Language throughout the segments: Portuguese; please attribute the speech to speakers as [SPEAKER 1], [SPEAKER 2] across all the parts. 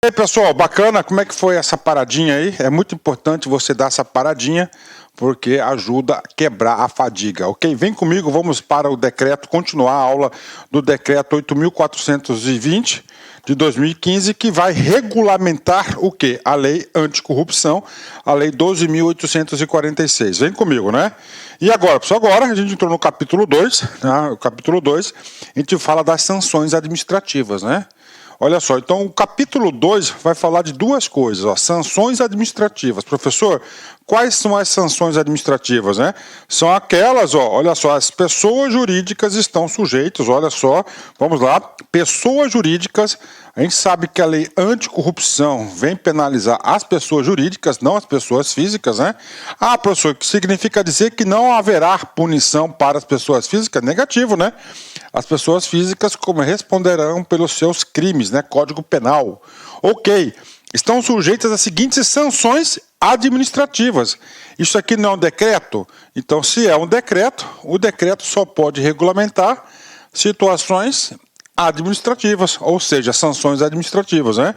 [SPEAKER 1] aí, pessoal, bacana? Como é que foi essa paradinha aí? É muito importante você dar essa paradinha, porque ajuda a quebrar a fadiga, ok? Vem comigo, vamos para o decreto, continuar a aula do decreto 8.420 de 2015, que vai regulamentar o quê? A lei anticorrupção, a lei 12.846. Vem comigo, né? E agora, pessoal, agora a gente entrou no capítulo 2, né? O capítulo 2, a gente fala das sanções administrativas, né? Olha só, então o capítulo 2 vai falar de duas coisas, ó, sanções administrativas. Professor, quais são as sanções administrativas, né? São aquelas, ó, olha só, as pessoas jurídicas estão sujeitas, olha só, vamos lá, pessoas jurídicas, a gente sabe que a lei anticorrupção vem penalizar as pessoas jurídicas, não as pessoas físicas, né? Ah, professor, que significa dizer que não haverá punição para as pessoas físicas? Negativo, né? As pessoas físicas como responderão pelos seus crimes, né? Código Penal. Ok, estão sujeitas às seguintes sanções administrativas. Isso aqui não é um decreto? Então, se é um decreto, o decreto só pode regulamentar situações administrativas, ou seja, sanções administrativas, né?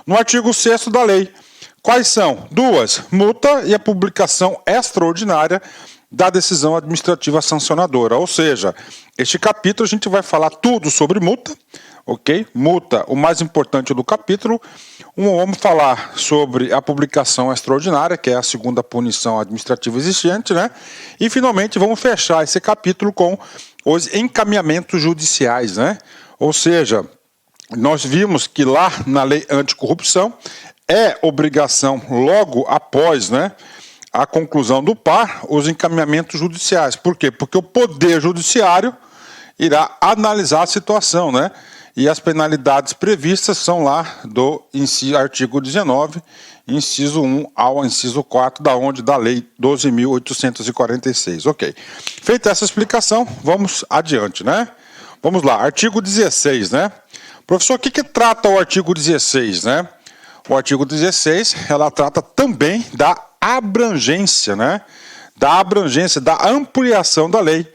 [SPEAKER 1] No artigo 6º da lei, quais são? Duas, multa e a publicação extraordinária da decisão administrativa sancionadora, ou seja, este capítulo a gente vai falar tudo sobre multa, ok? Multa, o mais importante do capítulo. Vamos falar sobre a publicação extraordinária, que é a segunda punição administrativa existente, né? E finalmente vamos fechar esse capítulo com os encaminhamentos judiciais, né? Ou seja, nós vimos que lá na lei anticorrupção é obrigação logo após, né, a conclusão do par, os encaminhamentos judiciais. Por quê? Porque o Poder Judiciário irá analisar a situação, né? E as penalidades previstas são lá do artigo 19, inciso 1 ao inciso 4, da lei 12.846. Ok. Feita essa explicação, vamos adiante, né? Vamos lá, artigo 16, né? Professor, o que trata o artigo 16, né? O artigo 16, ela trata também da abrangência, né? Da abrangência, da ampliação da lei.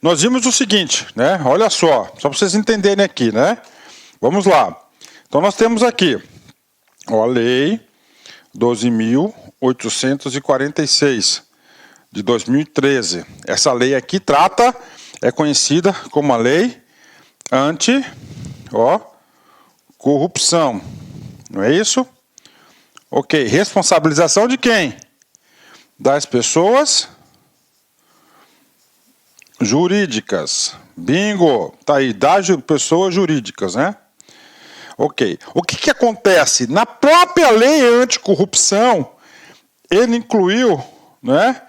[SPEAKER 1] Nós vimos o seguinte, né? Olha só para vocês entenderem aqui, né? Vamos lá. Então nós temos aqui, ó, a lei 12.846 de 2013. Essa lei aqui trata, é conhecida como a lei anti-corrupção. Não é isso? Ok, responsabilização de quem? Das pessoas jurídicas. Bingo! Tá aí, das pessoas jurídicas, né? Ok. O que acontece? Na própria lei anticorrupção, ele incluiu, né,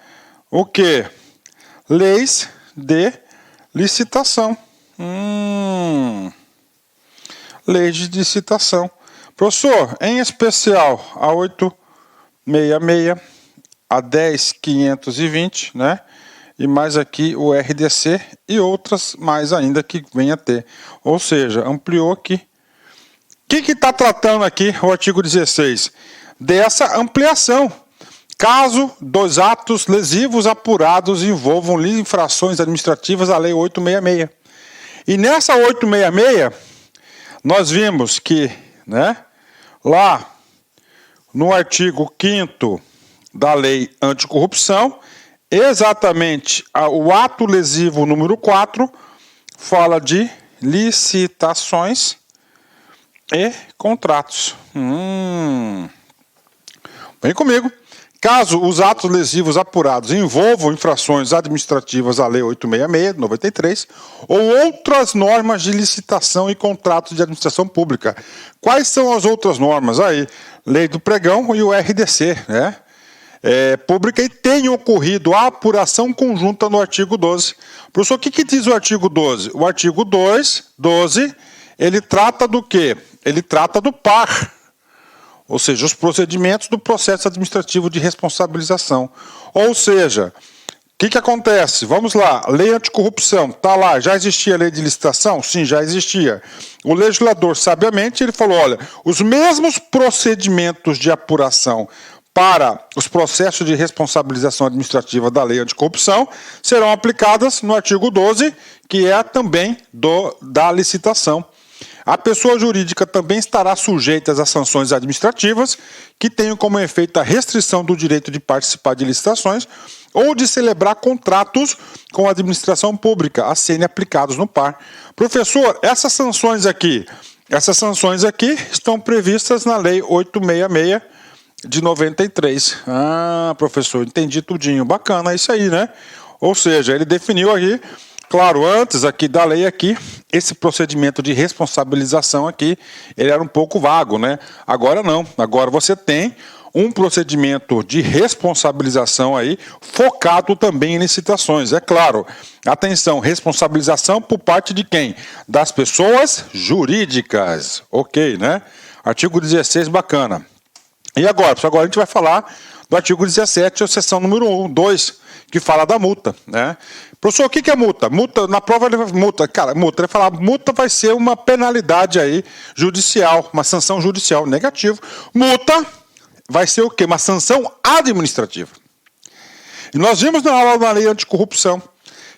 [SPEAKER 1] o quê? Leis de licitação. Leis de licitação. Professor, em especial a 866, a 10.520, né? E mais aqui o RDC e outras mais ainda que venha a ter. Ou seja, ampliou aqui. O que está tratando aqui o artigo 16? Dessa ampliação. Caso dos atos lesivos apurados envolvam infrações administrativas à lei 866. E nessa 866, nós vimos que, né, lá no artigo 5º da lei anticorrupção, exatamente o ato lesivo número 4 fala de licitações e contratos. Vem comigo. Caso os atos lesivos apurados envolvam infrações administrativas à lei 866, de 93, ou outras normas de licitação e contratos de administração pública. Quais são as outras normas? Aí, lei do pregão e o RDC, né? Pública, e tem ocorrido a apuração conjunta no artigo 12. Professor, o que diz o artigo 12? O artigo 12, ele trata do quê? Ele trata do par, ou seja, os procedimentos do processo administrativo de responsabilização. Ou seja, o que acontece? Vamos lá, lei anticorrupção, está lá, já existia a lei de licitação? Sim, já existia. O legislador, sabiamente, ele falou, olha, os mesmos procedimentos de apuração para os processos de responsabilização administrativa da lei anticorrupção serão aplicadas no artigo 12, que é também da licitação. A pessoa jurídica também estará sujeita às sanções administrativas, que tenham como efeito a restrição do direito de participar de licitações ou de celebrar contratos com a administração pública, a serem aplicados no par. Professor, essas sanções aqui estão previstas na Lei 866 de 93. Ah, professor, entendi tudinho. Bacana isso aí, né? Ou seja, ele definiu aqui, claro, antes aqui da lei aqui, esse procedimento de responsabilização aqui, ele era um pouco vago, né? Agora não. Agora você tem um procedimento de responsabilização aí, focado também em licitações. É claro, atenção, responsabilização por parte de quem? Das pessoas jurídicas. Ok, né? Artigo 16, bacana. E agora, pessoal, agora a gente vai falar do artigo 17, a seção número 2, que fala da multa, né? Professor, o que é multa? Multa, na prova ele vai multa, cara, multa, ele vai falar, multa vai ser uma penalidade aí judicial, uma sanção judicial, negativo. Multa vai ser o quê? Uma sanção administrativa. E nós vimos na aula da lei anticorrupção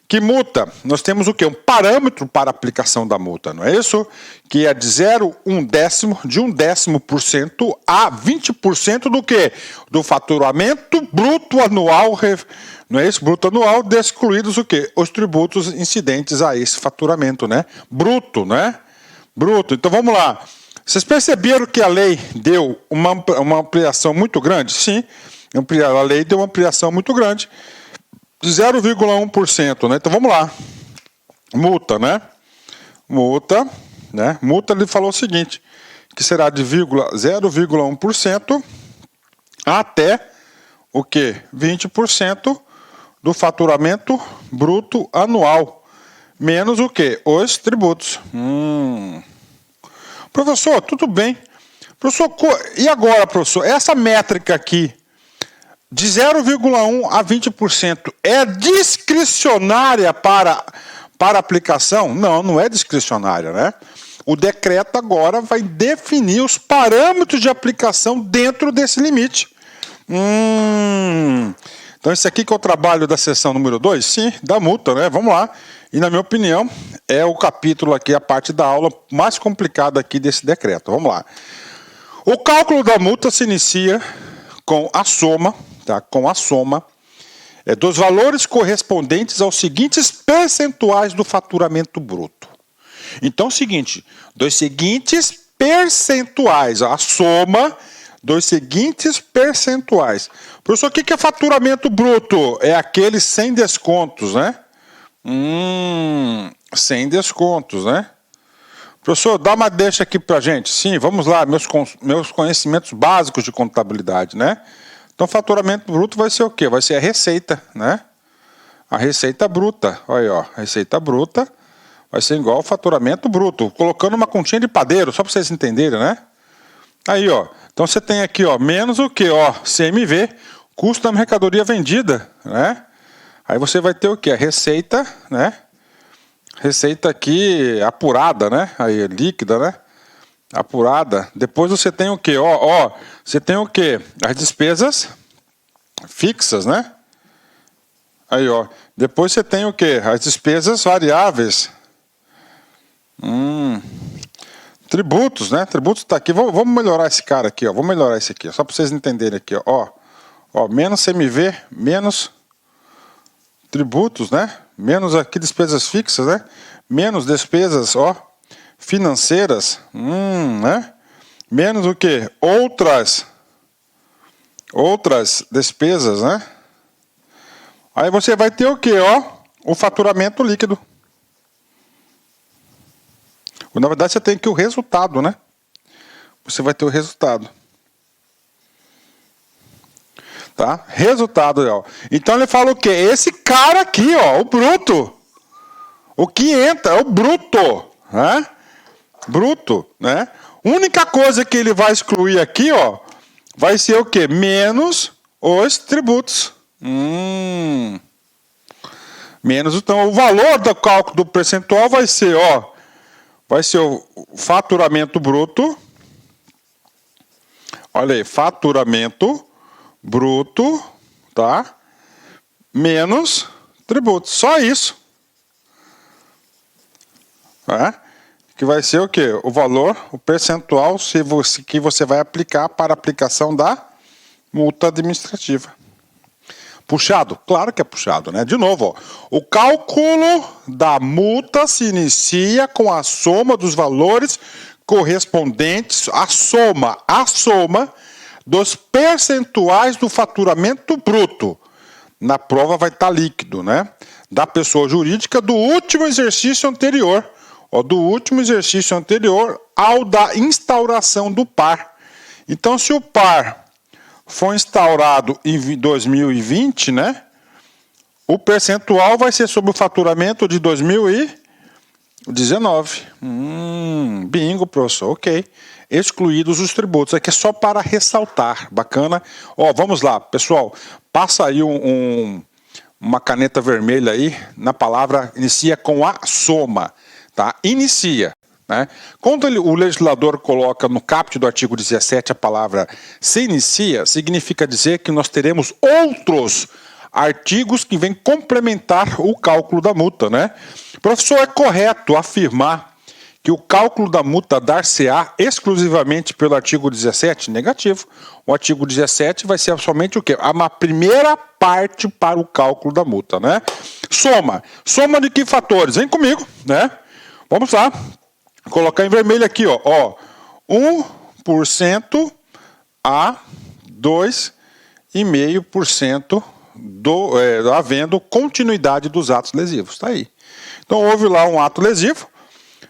[SPEAKER 1] que multa, nós temos o quê? Um parâmetro para a aplicação da multa, não é isso? Que é de 0,1% a 20% do quê? Do faturamento bruto anual, não é isso? Bruto anual, excluídos o quê? Os tributos incidentes a esse faturamento, né? Bruto, né? Bruto. Então vamos lá. Vocês perceberam que a lei deu uma ampliação muito grande? Sim, a lei deu uma ampliação muito grande. 0,1%, né? Então vamos lá. Multa, né? Multa, né? Multa, ele falou o seguinte, que será de 0,1% até o quê? 20% do faturamento bruto anual, menos o quê? Os tributos. Professor, tudo bem. Professor, e agora, professor? Essa métrica aqui, de 0,1% a 20%, é discricionária para aplicação? Não, não é discricionária, né? O decreto agora vai definir os parâmetros de aplicação dentro desse limite. Então, esse aqui que é o trabalho da seção número 2, sim, da multa, né? Vamos lá. E, na minha opinião, é o capítulo aqui, a parte da aula mais complicada aqui desse decreto. Vamos lá. O cálculo da multa se inicia com a soma, tá? Com a soma dos valores correspondentes aos seguintes percentuais do faturamento bruto. Então, é o seguinte, dos seguintes percentuais, a soma dos seguintes percentuais. Professor, o que é faturamento bruto? É aquele sem descontos, né? Sem descontos, né? Professor, dá uma deixa aqui pra gente. Sim, vamos lá, meus conhecimentos básicos de contabilidade, né? Então, faturamento bruto vai ser o quê? Vai ser a receita, né? A receita bruta. Olha aí, ó, a receita bruta vai ser igual ao faturamento bruto. Colocando uma continha de padeiro, só para vocês entenderem, né? Aí, ó. Então, você tem aqui, ó, menos o quê? Ó, CMV, custo da mercadoria vendida, né? Aí você vai ter o quê? A receita, né? Receita aqui apurada, né? Aí, líquida, né? Apurada. Depois você tem o quê? Ó, você tem o quê? As despesas fixas, né? Aí, ó. Depois você tem o quê? As despesas variáveis. Tributos, né? Tributos tá aqui. Vamos melhorar esse cara aqui, ó. Vamos melhorar esse aqui, só para vocês entenderem aqui, ó. Ó, menos CMV, menos tributos, né? Menos aqui despesas fixas, né? Menos despesas, ó, financeiras, né? Menos o quê? Outras despesas, né? Aí você vai ter o quê, ó? O faturamento líquido. Na verdade, você tem aqui o resultado, né? Você vai ter o resultado. Tá? Resultado, ó. Então ele fala o quê? Esse cara aqui, ó, o bruto. O que entra é o bruto, né? Bruto, né? Única coisa que ele vai excluir aqui, ó, vai ser o quê? Menos os tributos. Menos, então, o valor do cálculo do percentual vai ser, ó, vai ser o faturamento bruto. Olha aí, faturamento bruto, tá? Menos tributos. Só isso. que vai ser o quê? O valor, o percentual que você vai aplicar para a aplicação da multa administrativa. Puxado? Claro que é puxado, né? De novo, ó, o cálculo da multa se inicia com a soma dos valores correspondentes à soma dos percentuais do faturamento bruto. Na prova vai estar líquido, né? Da pessoa jurídica do último exercício anterior, ao da instauração do par. Então, se o par foi instaurado em 2020, né? O percentual vai ser sobre o faturamento de 2019. Bingo, professor, ok. Excluídos os tributos. Aqui é só para ressaltar. Bacana. Ó, vamos lá, pessoal. Passa aí uma caneta vermelha aí na palavra inicia com a soma. Tá? Inicia. Né? Quando o legislador coloca no caput do artigo 17 a palavra se inicia, significa dizer que nós teremos outros artigos que vêm complementar o cálculo da multa, né? Professor, é correto afirmar que o cálculo da multa dar-se-á exclusivamente pelo artigo 17? Negativo. O artigo 17 vai ser somente o quê? Uma primeira parte para o cálculo da multa, né? Soma. Soma de que fatores? Vem comigo, né? Vamos lá. Vou colocar em vermelho aqui, ó. 1% a 2,5% havendo continuidade dos atos lesivos. Tá aí. Então, houve lá um ato lesivo,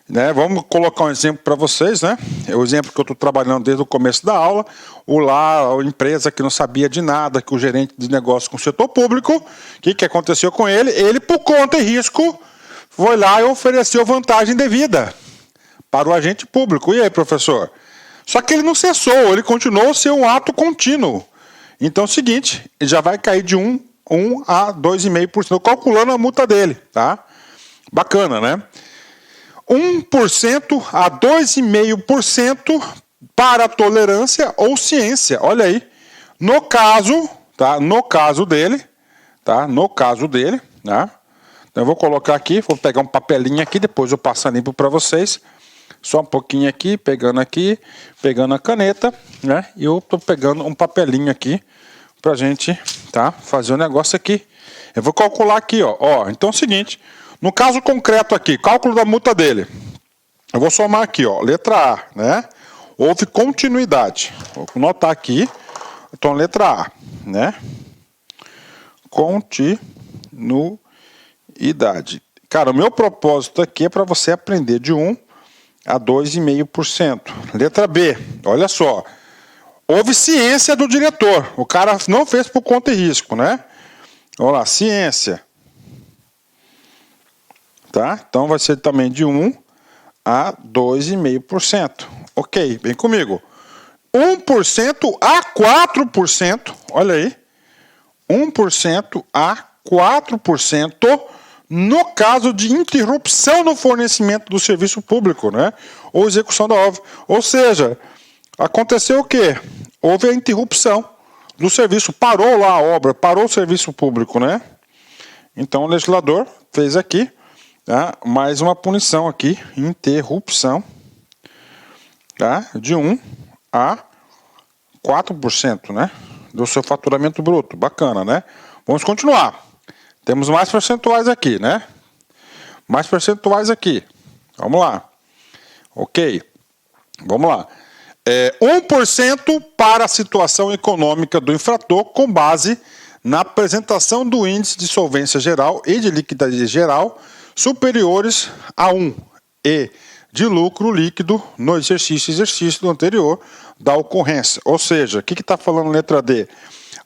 [SPEAKER 1] né? Vamos colocar um exemplo para vocês, né? É o exemplo que eu estou trabalhando desde o começo da aula. A empresa que não sabia de nada, que o gerente de negócio com o setor público, o que aconteceu com ele? Ele, por conta e risco, foi lá e ofereceu vantagem devida para o agente público. E aí, professor? Só que ele não cessou, ele continuou a ser um ato contínuo. Então é o seguinte, ele já vai cair de 1 a 2,5%, calculando a multa dele, tá? Bacana, né? 1% a 2,5% para tolerância ou ciência. Olha aí. No caso, tá? No caso dele, tá? Tá? Então eu vou colocar aqui, vou pegar um papelinho aqui, depois eu passo a limpo para vocês. Só um pouquinho aqui, pegando a caneta, né? E eu tô pegando um papelinho aqui pra gente, tá? Fazer o negócio aqui. Eu vou calcular aqui, ó. Então é o seguinte, no caso concreto aqui, cálculo da multa dele. Eu vou somar aqui, ó, letra A, né? Houve continuidade. Vou notar aqui. Então, letra A, né? Continuidade. Cara, o meu propósito aqui é para você aprender de 1 a 2,5%. Letra B, olha só. Houve ciência do diretor. O cara não fez por conta e risco, né? Olha lá, ciência. Tá? Então vai ser também de 1 a 2,5%. Ok, vem comigo. 1% a 4%. Olha aí. 1% a 4%. No caso de interrupção no fornecimento do serviço público, né? Ou execução da obra. Ou seja, aconteceu o quê? Houve a interrupção do serviço. Parou lá a obra, parou o serviço público, né? Então o legislador fez aqui, tá? Mais uma punição aqui, interrupção, tá? De 1 a 4%, né? Do seu faturamento bruto. Bacana, né? Vamos continuar. Temos mais percentuais aqui, né? Mais percentuais aqui. Vamos lá. Ok. Vamos lá. 1% para a situação econômica do infrator com base na apresentação do índice de solvência geral e de liquidez geral superiores a 1 e de lucro líquido no exercício do anterior da ocorrência. Ou seja, o que está falando letra D?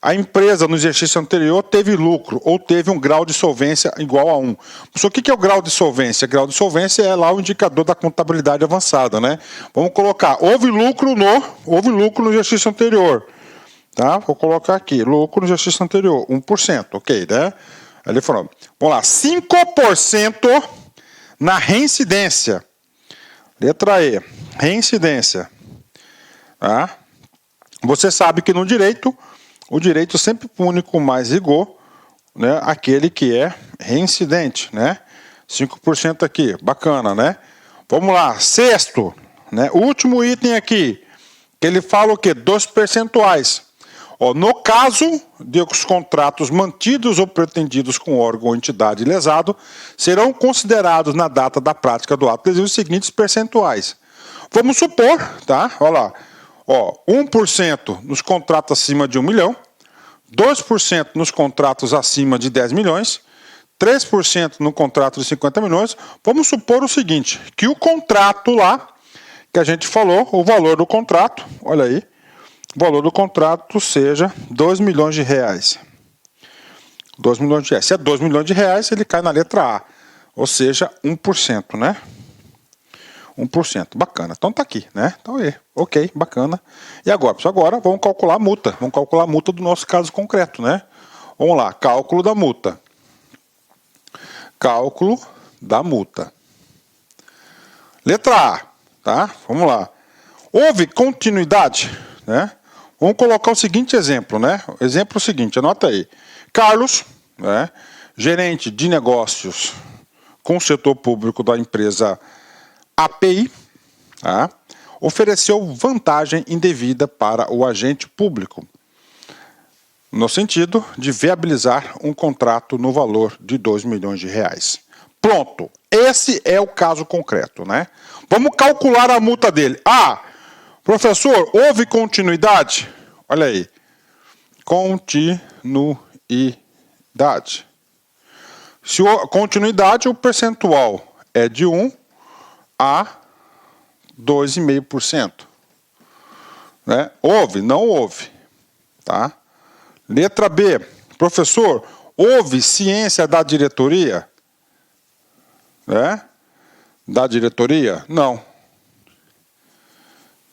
[SPEAKER 1] A empresa no exercício anterior teve lucro ou teve um grau de solvência igual a 1. O que é o grau de solvência? O grau de solvência é lá o indicador da contabilidade avançada, né? Vamos colocar, houve lucro no exercício anterior. Tá? Vou colocar aqui, lucro no exercício anterior, 1%, ok, né? Aí ele falou, vamos lá, 5% na reincidência. Letra E, reincidência. Tá? Você sabe que no direito, o direito sempre pune com mais rigor, né, aquele que é reincidente, né? 5% aqui, bacana, né? Vamos lá, sexto, né? O último item aqui, que ele fala o quê? Dos percentuais. Ó, no caso de os contratos mantidos ou pretendidos com órgão ou entidade lesado, serão considerados na data da prática do ato lesivo os seguintes percentuais. Vamos supor, tá? Olha lá, ó, 1% nos contratos acima de 1 milhão, 2% nos contratos acima de 10 milhões, 3% no contrato de 50 milhões. Vamos supor o seguinte, que o contrato lá, que a gente falou, o valor do contrato, olha aí, o valor do contrato seja 2 milhões de reais. 2 milhões de reais. Se é 2 milhões de reais, ele cai na letra A, ou seja, 1%, né? 1%, bacana. Então tá aqui, né? Então aí, ok, bacana. E agora, pessoal, agora vamos calcular a multa. Vamos calcular a multa do nosso caso concreto, né? Vamos lá, cálculo da multa. Cálculo da multa. Letra A, tá? Vamos lá. Houve continuidade, né? Vamos colocar o seguinte exemplo, né? O exemplo é o seguinte, anota aí. Carlos, né, gerente de negócios com o setor público da empresa API, tá, ofereceu vantagem indevida para o agente público, no sentido de viabilizar um contrato no valor de 2 milhões de reais. Pronto, esse é o caso concreto, né? Vamos calcular a multa dele. Ah, professor, houve continuidade? Olha aí, continuidade. Se a continuidade, o percentual é de 1 a 2,5%. Né? Houve? Não houve. Tá? Letra B. Professor, houve ciência da diretoria? Né? Da diretoria? Não.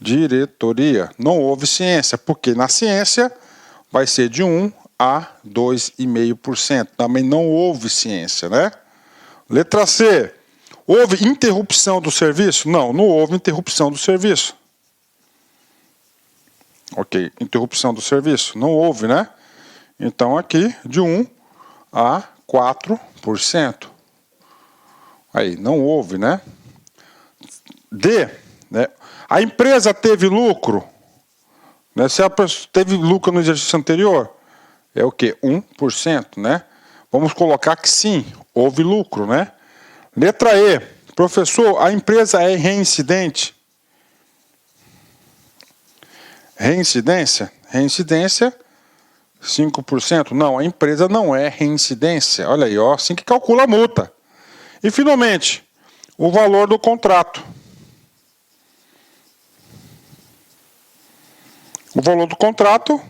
[SPEAKER 1] Diretoria. Não houve ciência, porque na ciência vai ser de 1 a 2,5%. Também não houve ciência, né? Letra C. Houve interrupção do serviço? Não, não houve interrupção do serviço. Ok, interrupção do serviço? Não houve, né? Então aqui, de 1 a 4%. Aí, não houve, né? D, né? A empresa teve lucro? Né? Se a pessoa teve lucro no exercício anterior, é o quê? 1%, né? Vamos colocar que sim, houve lucro, né? Letra E. Professor, a empresa é reincidente? Reincidência? Reincidência, 5%. Não, a empresa não é reincidência. Olha aí, ó, assim que calcula a multa. E, finalmente, o valor do contrato. O valor do contrato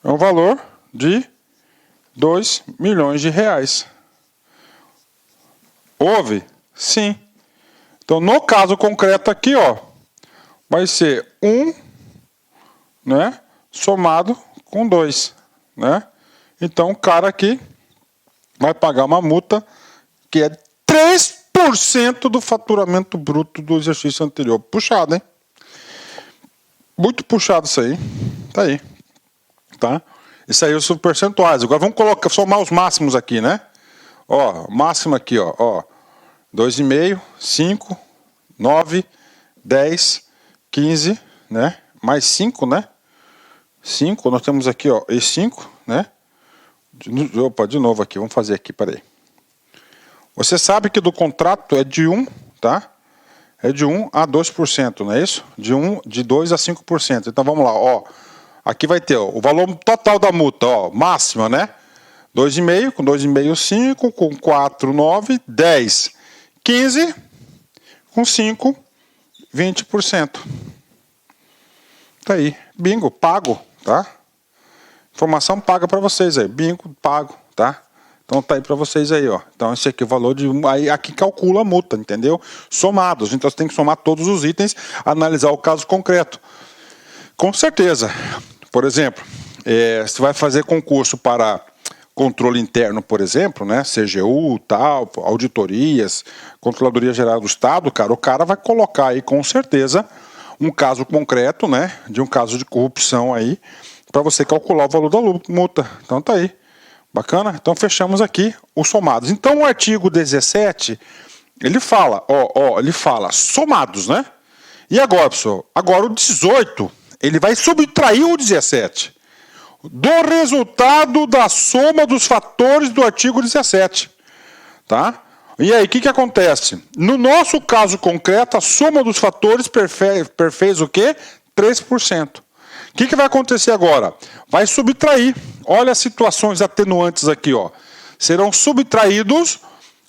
[SPEAKER 1] é um valor de 2 milhões de reais. Houve? Sim. Então, no caso concreto aqui, ó, vai ser 1, né, somado com 2, né? Então, o cara aqui vai pagar uma multa que é 3% do faturamento bruto do exercício anterior. Puxado, hein? Muito puxado isso aí. Tá aí. Tá? Isso aí são os percentuais. Agora vamos colocar, somar os máximos aqui, né? Ó, máximo aqui, ó, 2,5, 5, 9, 10, 15, né? Mais 5, né? 5, nós temos aqui, ó, e 5, né? Opa, de novo aqui, vamos fazer aqui, peraí. Você sabe que do contrato é de 1, tá? É de 1 a 2%, não é isso? De 2 a 5%. Então vamos lá, ó. Aqui vai ter, ó, o valor total da multa, ó, máxima, né? 2,5, com 2,5, 5, com 4, 9, 10, 15, com 5, 20%. Tá aí, bingo, pago, tá? Informação paga para vocês aí, bingo, pago, tá? Então tá aí para vocês aí, ó. Então esse aqui é o valor de... Aí aqui calcula a multa, entendeu? Somados, então você tem que somar todos os itens, analisar o caso concreto. Com certeza. Por exemplo, você vai fazer concurso para controle interno, por exemplo, né? CGU, tal, auditorias, Controladoria Geral do Estado, cara, o cara vai colocar aí com certeza um caso concreto, né? De um caso de corrupção aí, para você calcular o valor da multa. Então tá aí. Bacana? Então fechamos aqui os somados. Então o artigo 17 ele fala, ele fala somados, né? E agora, pessoal? Agora o 18, ele vai subtrair o 17 do resultado da soma dos fatores do artigo 17, tá? E aí, o que acontece? No nosso caso concreto, a soma dos fatores fez o quê? 3%. O que vai acontecer agora? Vai subtrair. Olha as situações atenuantes aqui, ó. Serão subtraídos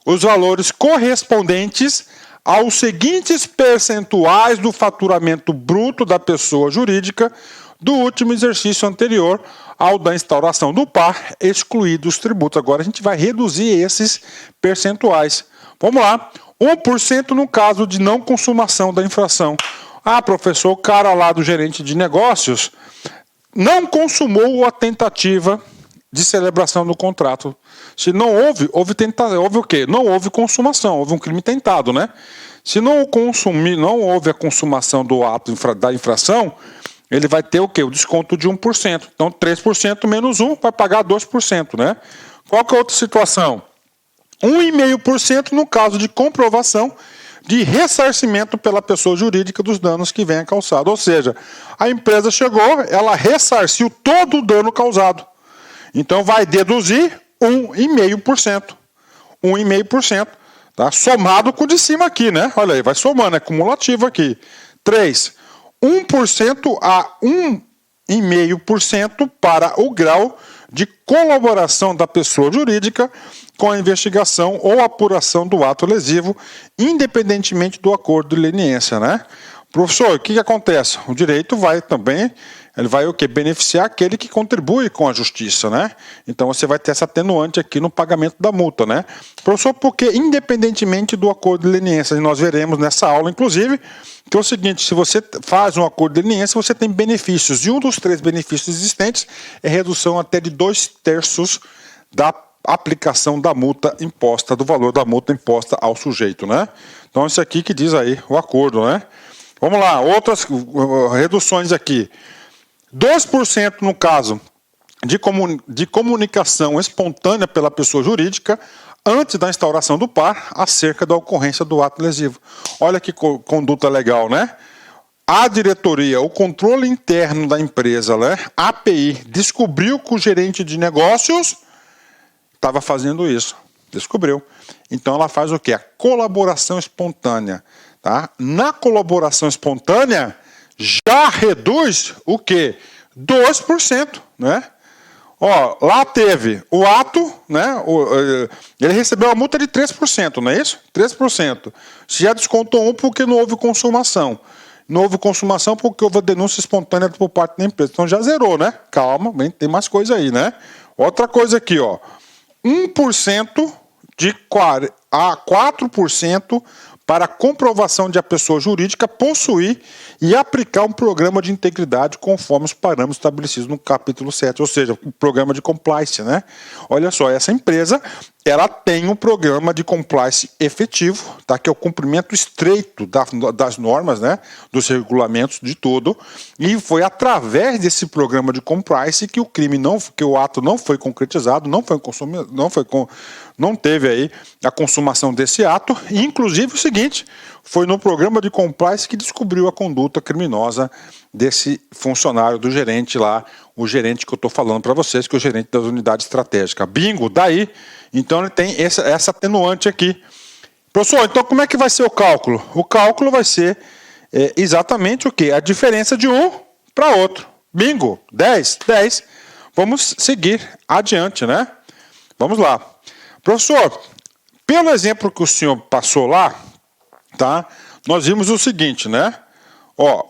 [SPEAKER 1] os valores correspondentes aos seguintes percentuais do faturamento bruto da pessoa jurídica do último exercício anterior ao da instauração do par, excluídos os tributos. Agora a gente vai reduzir esses percentuais. Vamos lá. 1% no caso de não consumação da infração. Ah, professor, o cara lá do gerente de negócios não consumou a tentativa de celebração do contrato. Se não houve o quê? Não houve consumação, houve um crime tentado, né? Se não houve a consumação do ato da infração, ele vai ter o quê? O desconto de 1%. Então, 3% menos 1 vai pagar 2%, né? Qual que é a outra situação? 1,5% no caso de comprovação de ressarcimento pela pessoa jurídica dos danos que venha causado. Ou seja, a empresa chegou, ela ressarciu todo o dano causado. Então, vai deduzir 1,5%. 1,5%. Tá? Somado com o de cima aqui, né? Olha aí, vai somando, é cumulativo aqui. 3. 1% a 1,5% para o grau de colaboração da pessoa jurídica com a investigação ou apuração do ato lesivo, independentemente do acordo de leniência, né? Professor, o que acontece? O direito vai também, ele vai o quê? Beneficiar aquele que contribui com a justiça, né? Então você vai ter essa atenuante aqui no pagamento da multa, né? Professor, porque independentemente do acordo de leniência, nós veremos nessa aula, inclusive, que é o seguinte, se você faz um acordo de leniência, você tem benefícios, e um dos 3 benefícios existentes é redução até de 2/3 da aplicação da multa imposta, do valor da multa imposta ao sujeito, né? Então isso aqui que diz aí o acordo, né? Vamos lá, outras reduções aqui. 2% no caso de comunicação espontânea pela pessoa jurídica antes da instauração do par acerca da ocorrência do ato lesivo. Olha que conduta legal, né? A diretoria, o controle interno da empresa, né? A API, descobriu que o gerente de negócios estava fazendo isso. Descobriu. Então ela faz o quê? A colaboração espontânea. Tá? Na colaboração espontânea, já reduz o quê? 2%, né? Ó, lá teve o ato, né? Ele recebeu a multa de 3%, não é isso? 3%. Já descontou 1 porque não houve consumação. Não houve consumação porque houve a denúncia espontânea por parte da empresa. Então já zerou, né? Calma, bem, tem mais coisa aí, né? Outra coisa aqui, ó. 1% a 4% para a comprovação de a pessoa jurídica possuir e aplicar um programa de integridade conforme os parâmetros estabelecidos no capítulo 7, ou seja, o programa de compliance, né? Olha só, essa empresa, ela tem um programa de compliance efetivo, tá? Que é o cumprimento estreito das normas, né? Dos regulamentos de tudo, e foi através desse programa de compliance que o ato não foi concretizado, não teve aí a consumação desse ato, e inclusive o seguinte, foi no programa de compliance que descobriu a conduta criminosa desse funcionário do gerente lá, o gerente que eu estou falando para vocês, que é o gerente das unidades estratégicas. Bingo, daí, então ele tem essa atenuante aqui. Professor, então como é que vai ser o cálculo? O cálculo vai ser exatamente o quê? A diferença de um para outro. Bingo, 10. Vamos seguir adiante, né? Vamos lá. Professor, pelo exemplo que o senhor passou lá, tá? Nós vimos o seguinte, né? Ó,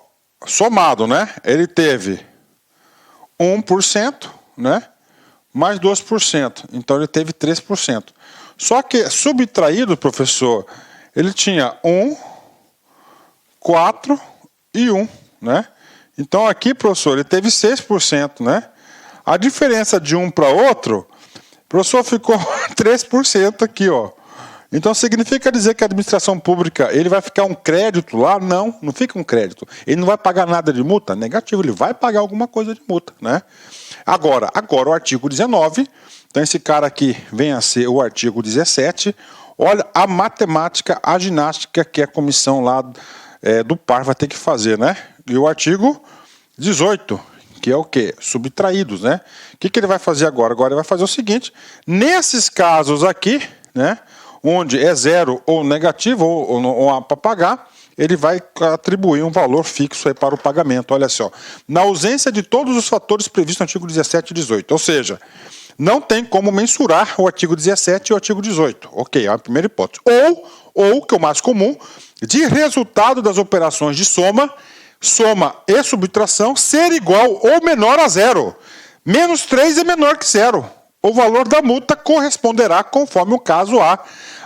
[SPEAKER 1] somado, né? Ele teve 1%, né? Mais 2%. Então ele teve 3%. Só que subtraído, professor, ele tinha 1, 4 e 1, né? Então aqui, professor, ele teve 6%, né? A diferença de um para outro, professor, ficou 3% aqui, ó. Então significa dizer que a administração pública, ele vai ficar um crédito lá? Não fica um crédito. Ele não vai pagar nada de multa? Negativo, ele vai pagar alguma coisa de multa, né? Agora o artigo 19, então esse cara aqui vem a ser o artigo 17, Olha a matemática, a ginástica que a comissão lá do par vai ter que fazer, né? E o artigo 18, que é o quê? Subtraídos, né? O que ele vai fazer agora? Agora ele vai fazer o seguinte, nesses casos aqui, né? Onde é zero ou negativo ou para pagar, ele vai atribuir um valor fixo aí para o pagamento. Olha só, na ausência de todos os fatores previstos no artigo 17 e 18, ou seja, não tem como mensurar o artigo 17 e o artigo 18. Ok, é a primeira hipótese. Ou, que é o mais comum, de resultado das operações de soma e subtração ser igual ou menor a zero. Menos 3 é menor que zero. O valor da multa corresponderá conforme o caso A.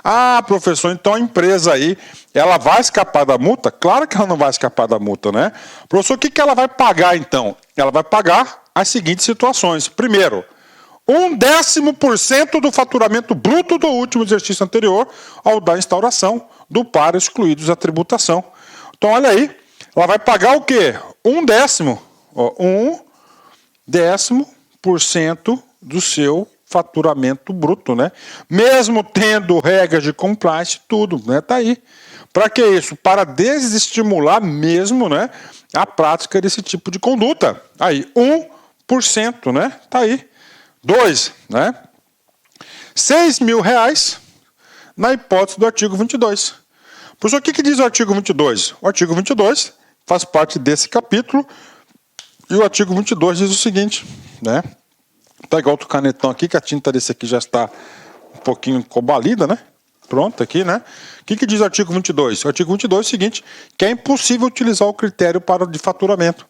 [SPEAKER 1] Ah, professor, então a empresa aí, ela vai escapar da multa? Claro que ela não vai escapar da multa, né? Professor, o que ela vai pagar então? Ela vai pagar as seguintes situações. Primeiro, 1/10% do faturamento bruto do último exercício anterior ao da instauração do par excluídos a tributação. Então, olha aí, ela vai pagar o quê? 1/10%. 1/10% do seu faturamento bruto, né? Mesmo tendo regras de compliance, tudo, né? Tá aí. Para que isso? Para desestimular mesmo, né, a prática desse tipo de conduta. Aí, 1%, né? Tá aí. 2, né? R$6.000 na hipótese do artigo 22. Professor, o que diz o artigo 22? O artigo 22 faz parte desse capítulo e o artigo 22 diz o seguinte, né? Tá igual outro canetão aqui, que a tinta desse aqui já está um pouquinho cobalida, né? Pronto, aqui, né? O que diz o artigo 22? O artigo 22 é o seguinte, que é impossível utilizar o critério de faturamento.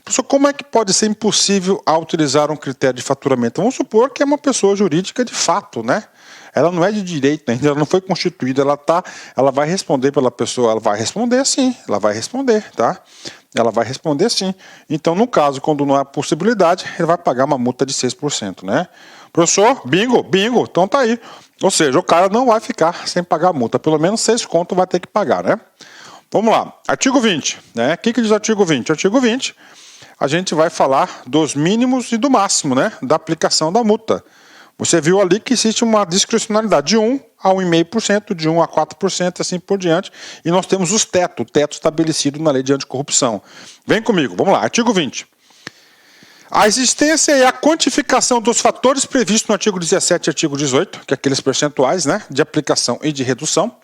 [SPEAKER 1] Professor, como é que pode ser impossível utilizar um critério de faturamento? Vamos supor que é uma pessoa jurídica de fato, né? Ela não é de direito ainda, ela não foi constituída, ela vai responder pela pessoa, ela vai responder sim, ela vai responder, tá? Ela vai responder sim. Então, no caso, quando não há possibilidade, ele vai pagar uma multa de 6%, né? Professor, bingo, então tá aí. Ou seja, o cara não vai ficar sem pagar a multa, pelo menos 6 conto vai ter que pagar, né? Vamos lá, artigo 20, né? O que diz o artigo 20? Artigo 20, a gente vai falar dos mínimos e do máximo, né? Da aplicação da multa. Você viu ali que existe uma discricionalidade de 1 a 1,5%, de 1 a 4%, assim por diante. E nós temos o teto estabelecido na lei de anticorrupção. Vem comigo, vamos lá, artigo 20. A existência e a quantificação dos fatores previstos no artigo 17 e artigo 18, que é aqueles percentuais, né, de aplicação e de redução,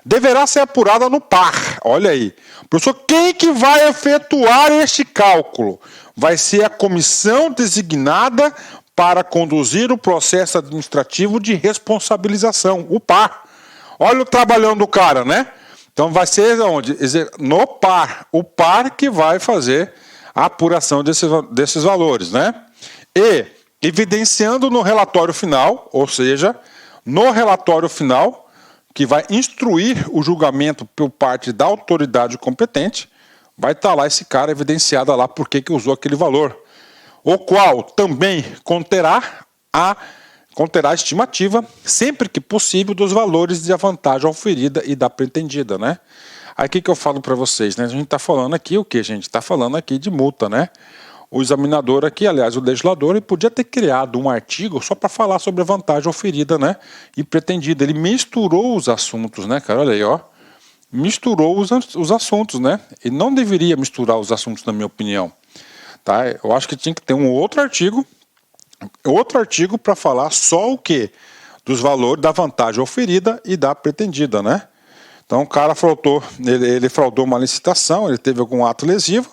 [SPEAKER 1] deverá ser apurada no par. Olha aí. Professor, quem que vai efetuar este cálculo? Vai ser a comissão designada para conduzir o processo administrativo de responsabilização, o par. Olha o trabalhão do cara, né? Então vai ser onde? No par. O par que vai fazer a apuração desses valores, né? E evidenciando no relatório final, ou seja, no relatório final, que vai instruir o julgamento por parte da autoridade competente, vai estar lá esse cara evidenciado lá por que usou aquele valor. O qual também conterá a estimativa, sempre que possível, dos valores de vantagem oferida e da pretendida, né? Aí o que eu falo para vocês, né? A gente está falando aqui o que, gente? Está falando aqui de multa, né? O examinador aqui, aliás, o legislador, ele podia ter criado um artigo só para falar sobre a vantagem oferida, né? E pretendida. Ele misturou os assuntos, né, cara? Olha aí, ó. Misturou os assuntos, né? E não deveria misturar os assuntos, na minha opinião. Tá? Eu acho que tinha que ter um outro artigo para falar só o quê? Dos valores da vantagem oferida e da pretendida, né? Então o cara fraudou, ele fraudou uma licitação, ele teve algum ato lesivo,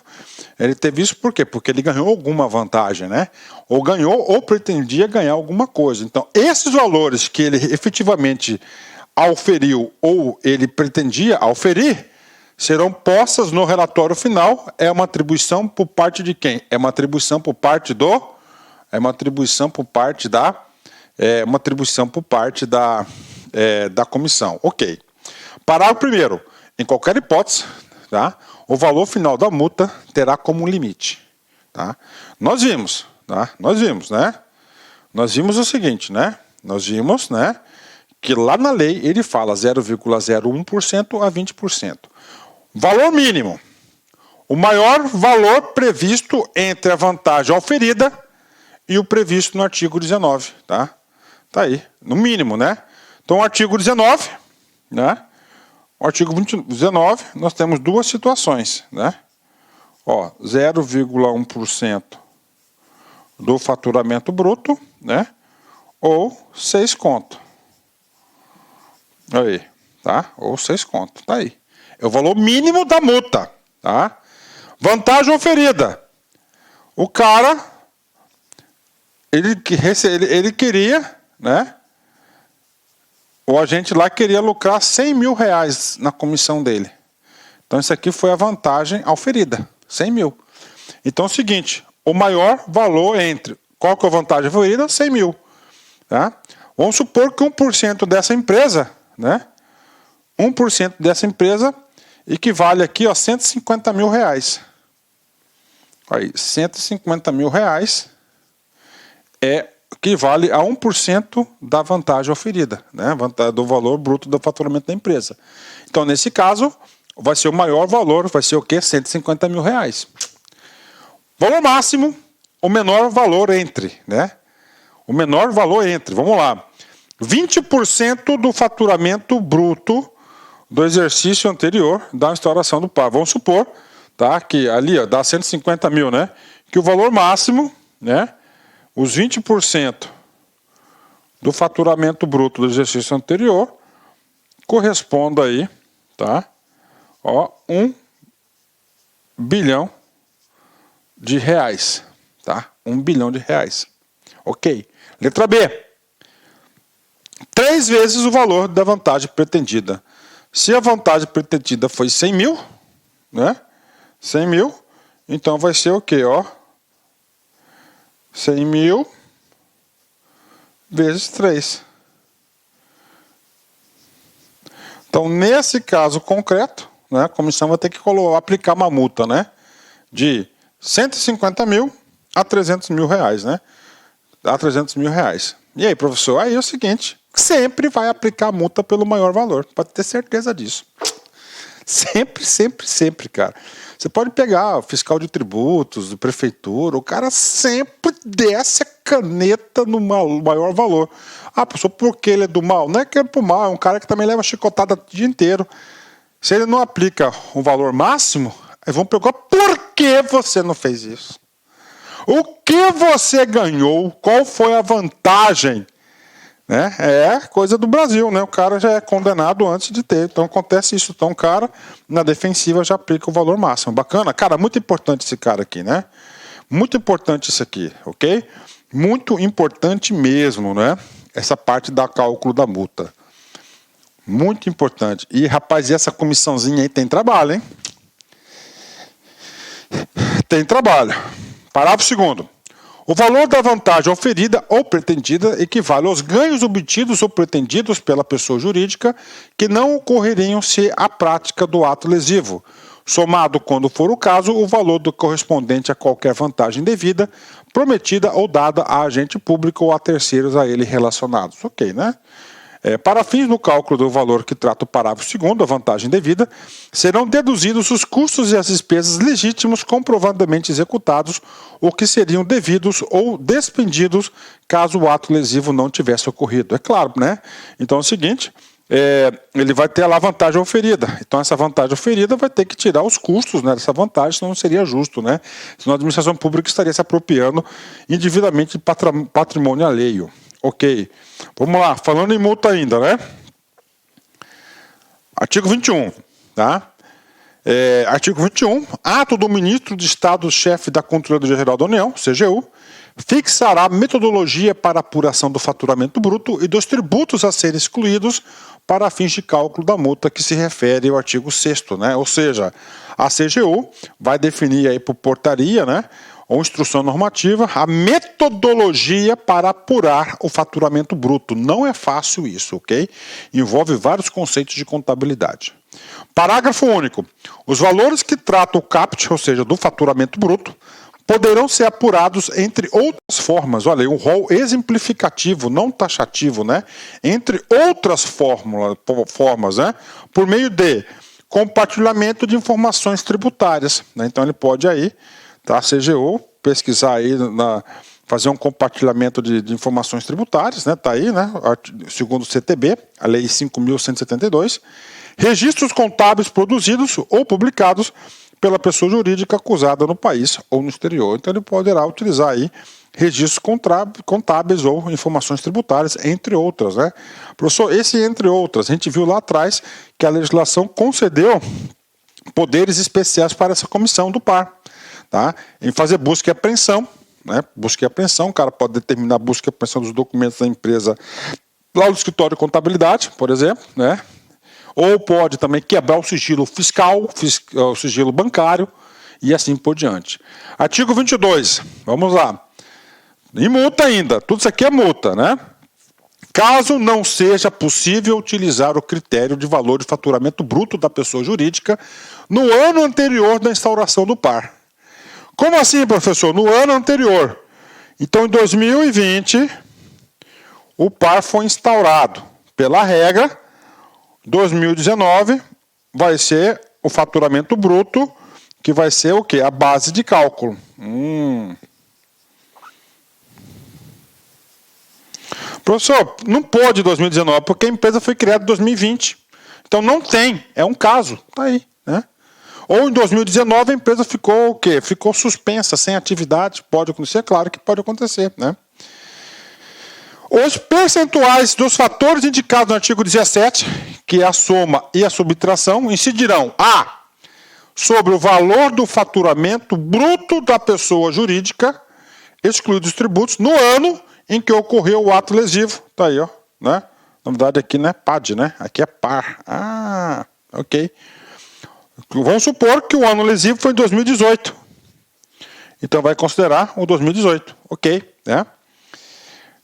[SPEAKER 1] ele teve isso por quê? Porque ele ganhou alguma vantagem, né? Ou ganhou ou pretendia ganhar alguma coisa. Então esses valores que ele efetivamente auferiu ou ele pretendia auferir, serão postas no relatório final. É uma atribuição por parte de quem? É uma atribuição por parte da comissão. Ok. Parágrafo 1º. Em qualquer hipótese, tá? O valor final da multa terá como limite. Tá? Nós vimos, né? Nós vimos o seguinte, né? Nós vimos, né? Que lá na lei ele fala 0,01% a 20%. Valor mínimo. O maior valor previsto entre a vantagem oferida e o previsto no artigo 19, tá? Tá aí, no mínimo, né? Então, artigo 19, né? O artigo 19, nós temos duas situações, né? Ó, 0,1% do faturamento bruto, né? Ou 6 conto. Aí, tá? Ou 6 conto, tá aí. É o valor mínimo da multa, tá? Vantagem oferida. O cara, ele queria, né? O agente lá queria lucrar 100 mil reais na comissão dele. Então, isso aqui foi a vantagem oferida, 100 mil. Então, é o seguinte, o maior valor entre... Qual que é a vantagem oferida? 100 mil. Tá? Vamos supor que 1% dessa empresa, né? 1% dessa empresa equivale aqui a 150 mil reais. Aí, 150 mil reais equivale a 1% da vantagem oferida, né? Do valor bruto do faturamento da empresa. Então, nesse caso, vai ser o maior valor, vai ser o quê? 150 mil reais. Valor máximo, o menor valor entre, né? O menor valor entre, vamos lá. 20% do faturamento bruto do exercício anterior da instauração do par. Vamos supor, tá? Que ali, ó, dá 150 mil, né? Que o valor máximo, né? Os 20% do faturamento bruto do exercício anterior corresponde aí, tá? Ó, 1 bilhão de reais, tá? 1 bilhão de reais. Ok. Letra B. 3 vezes o valor da vantagem pretendida. Se a vantagem pretendida foi 100 mil, né? 100 mil, então vai ser o quê, ó? 100 mil vezes 3. Então, nesse caso concreto, né, a comissão vai ter que aplicar uma multa, né, de 150 mil a 300 mil reais, né? A 300 mil reais. E aí, professor? Aí é o seguinte, sempre vai aplicar multa pelo maior valor, pode ter certeza disso. Sempre, sempre, sempre, cara. Você pode pegar o fiscal de tributos, de prefeitura, o cara sempre desce a caneta no maior valor. Ah, professor, por que ele é do mal? Não é que ele é pro mal, é um cara que também leva chicotada o dia inteiro. Se ele não aplica um valor máximo, aí vão perguntar por que você não fez isso? O que você ganhou? Qual foi a vantagem? Né? É coisa do Brasil, né? O cara já é condenado antes de ter. Então acontece isso. Então o cara, na defensiva, já aplica o valor máximo. Bacana? Cara, muito importante esse cara aqui, né? Muito importante isso aqui, ok? Muito importante mesmo, né? Essa parte da cálculo da multa. Muito importante. E, rapaz, essa comissãozinha aí tem trabalho, hein? Tem trabalho. Parágrafo 2º. O valor da vantagem oferida ou pretendida equivale aos ganhos obtidos ou pretendidos pela pessoa jurídica que não ocorreriam se a prática do ato lesivo, somado, quando for o caso, o valor do correspondente a qualquer vantagem devida, prometida ou dada a agente público ou a terceiros a ele relacionados. Ok, né? Para fins do cálculo do valor que trata o parágrafo 2º, a vantagem devida, serão deduzidos os custos e as despesas legítimos comprovadamente executados ou que seriam devidos ou despendidos caso o ato lesivo não tivesse ocorrido. É claro, né? Então é o seguinte, ele vai ter lá a vantagem oferida. Então essa vantagem oferida vai ter que tirar os custos, né, dessa vantagem, senão não seria justo, né? Senão a administração pública estaria se apropriando indevidamente de patrimônio alheio. Ok. Vamos lá, falando em multa ainda, né? Artigo 21, tá? Artigo 21. Ato do ministro de Estado-chefe da Controladoria Geral da União, CGU, fixará metodologia para apuração do faturamento bruto e dos tributos a serem excluídos para fins de cálculo da multa que se refere ao artigo 6º, né? Ou seja, a CGU vai definir aí por portaria, né, ou instrução normativa, a metodologia para apurar o faturamento bruto. Não é fácil isso, ok? Envolve vários conceitos de contabilidade. Parágrafo único. Os valores que tratam o CAPT, ou seja, do faturamento bruto, poderão ser apurados entre outras formas. Olha aí, um rol exemplificativo, não taxativo, né? Entre outras formas, né? Por meio de compartilhamento de informações tributárias, né? Então ele pode aí, tá? CGU, pesquisar aí fazer um compartilhamento de informações tributárias, né? Tá aí, né? Segundo o CTB, a Lei 5.172, registros contábeis produzidos ou publicados pela pessoa jurídica acusada no país ou no exterior. Então ele poderá utilizar aí registros contábeis ou informações tributárias, entre outras, né? Professor, esse entre outras, a gente viu lá atrás que a legislação concedeu poderes especiais para essa comissão do par, tá? Em fazer busca e apreensão, né? Busca e apreensão, o cara pode determinar a busca e apreensão dos documentos da empresa lá no escritório de contabilidade, por exemplo, né? Ou pode também quebrar o sigilo fiscal, o sigilo bancário e assim por diante. Artigo 22, vamos lá. E multa ainda, tudo isso aqui é multa, né? Caso não seja possível utilizar o critério de valor de faturamento bruto da pessoa jurídica no ano anterior da instauração do par. Como assim, professor? No ano anterior. Então, em 2020, o par foi instaurado. Pela regra, 2019 vai ser o faturamento bruto, que vai ser o quê? A base de cálculo. Professor, não pode 2019, porque a empresa foi criada em 2020. Então não tem, é um caso, tá aí, né? Ou em 2019 a empresa ficou o quê? Ficou suspensa, sem atividade, pode acontecer? Claro que pode acontecer, né? Os percentuais dos fatores indicados no artigo 17, que é a soma e a subtração, incidirão sobre o valor do faturamento bruto da pessoa jurídica, excluídos os tributos, no ano em que ocorreu o ato lesivo. Tá aí, ó, né? Na verdade aqui não é PAD, né? Aqui é par. Ok. Vamos supor que o ano lesivo foi em 2018. Então vai considerar o 2018. Ok, né?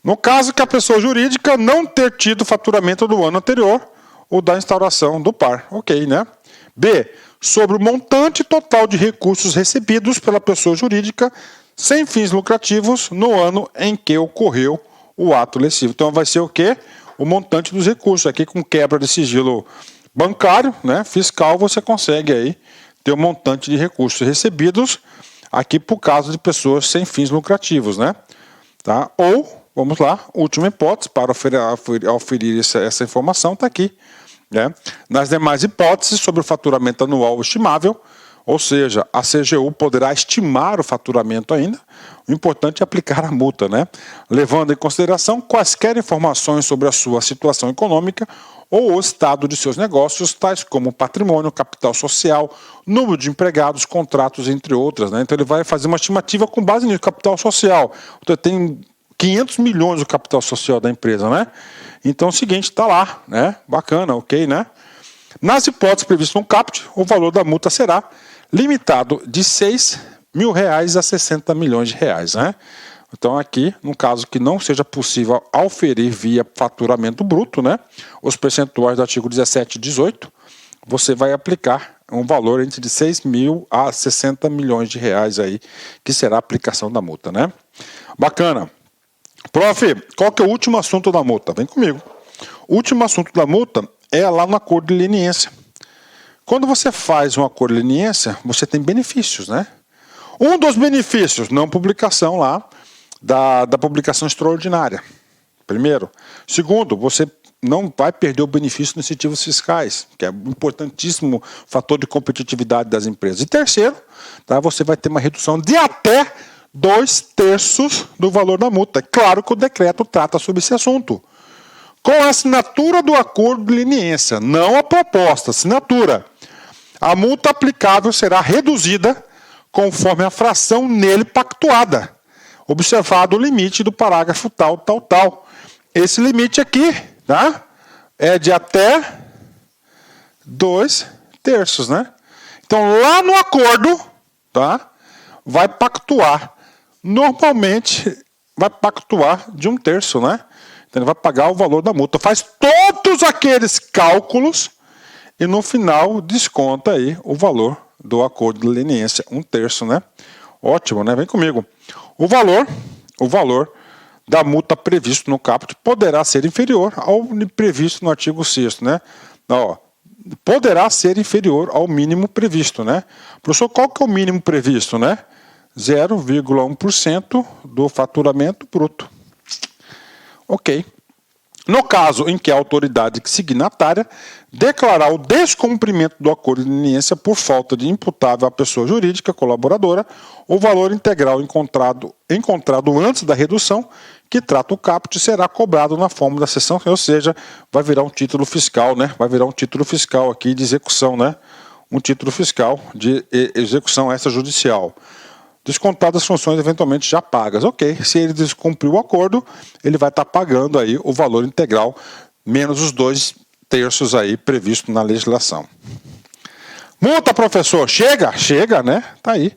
[SPEAKER 1] No caso que a pessoa jurídica não ter tido faturamento do ano anterior ou da instauração do par. Ok, né? B. Sobre o montante total de recursos recebidos pela pessoa jurídica sem fins lucrativos no ano em que ocorreu o ato lesivo. Então vai ser o quê? O montante dos recursos. Aqui com quebra de sigilo bancário, né, fiscal, você consegue aí ter o montante de recursos recebidos aqui por caso de pessoas sem fins lucrativos, né? Tá? Ou, vamos lá, última hipótese para oferir essa informação está aqui, né? Nas demais hipóteses sobre o faturamento anual estimável, ou seja, a CGU poderá estimar o faturamento ainda, o importante é aplicar a multa, né? Levando em consideração quaisquer informações sobre a sua situação econômica ou o estado de seus negócios, tais como patrimônio, capital social, número de empregados, contratos, entre outras, né? Então ele vai fazer uma estimativa com base nisso, capital social. Então tem 500 milhões do capital social da empresa, né? Então é o seguinte, está lá, né? Bacana, ok, né? Nas hipóteses previstas no caput, o valor da multa será limitado de R$6 mil a R$60 milhões, né? Então aqui, no caso que não seja possível auferir via faturamento bruto, né, os percentuais do artigo 17 e 18, você vai aplicar um valor entre de R$6 mil a R$60 milhões aí, que será a aplicação da multa, né? Bacana. Prof, qual que é o último assunto da multa? Vem comigo. O último assunto da multa é lá no acordo de leniência. Quando você faz um acordo de leniência, você tem benefícios, né? Um dos benefícios, não publicação lá, da publicação extraordinária. Primeiro. Segundo, você não vai perder o benefício dos incentivos fiscais, que é um importantíssimo fator de competitividade das empresas. E terceiro, tá, você vai ter uma redução de até 2/3 do valor da multa. É claro que o decreto trata sobre esse assunto. Com a assinatura do acordo de leniência, não a proposta, assinatura, a multa aplicável será reduzida conforme a fração nele pactuada, observado o limite do parágrafo tal. Esse limite aqui, tá, é de até 2/3, né? Então, lá no acordo, tá, vai pactuar. Normalmente, vai pactuar de 1/3, né? Então, ele vai pagar o valor da multa. Faz todos aqueles cálculos e, no final, desconta aí o valor do acordo de leniência, 1/3, né? Ótimo, né? Vem comigo. O valor da multa previsto no caput poderá ser inferior ao previsto no artigo 6º, né? Ó, poderá ser inferior ao mínimo previsto, né? Professor, qual que é o mínimo previsto, né? 0,1% do faturamento bruto. Ok. No caso em que a autoridade signatária declarar o descumprimento do acordo de leniência por falta de imputável à pessoa jurídica colaboradora, o valor integral encontrado antes da redução que trata o caput será cobrado na forma da cessão, ou seja, vai virar um título fiscal, né? Vai virar um título fiscal aqui de execução, né? Um título fiscal de execução extrajudicial. Descontadas as funções eventualmente já pagas. Ok, se ele descumprir o acordo, ele vai estar pagando aí o valor integral, menos os 2/3 aí previsto na legislação. Multa, professor, chega, né? Tá aí.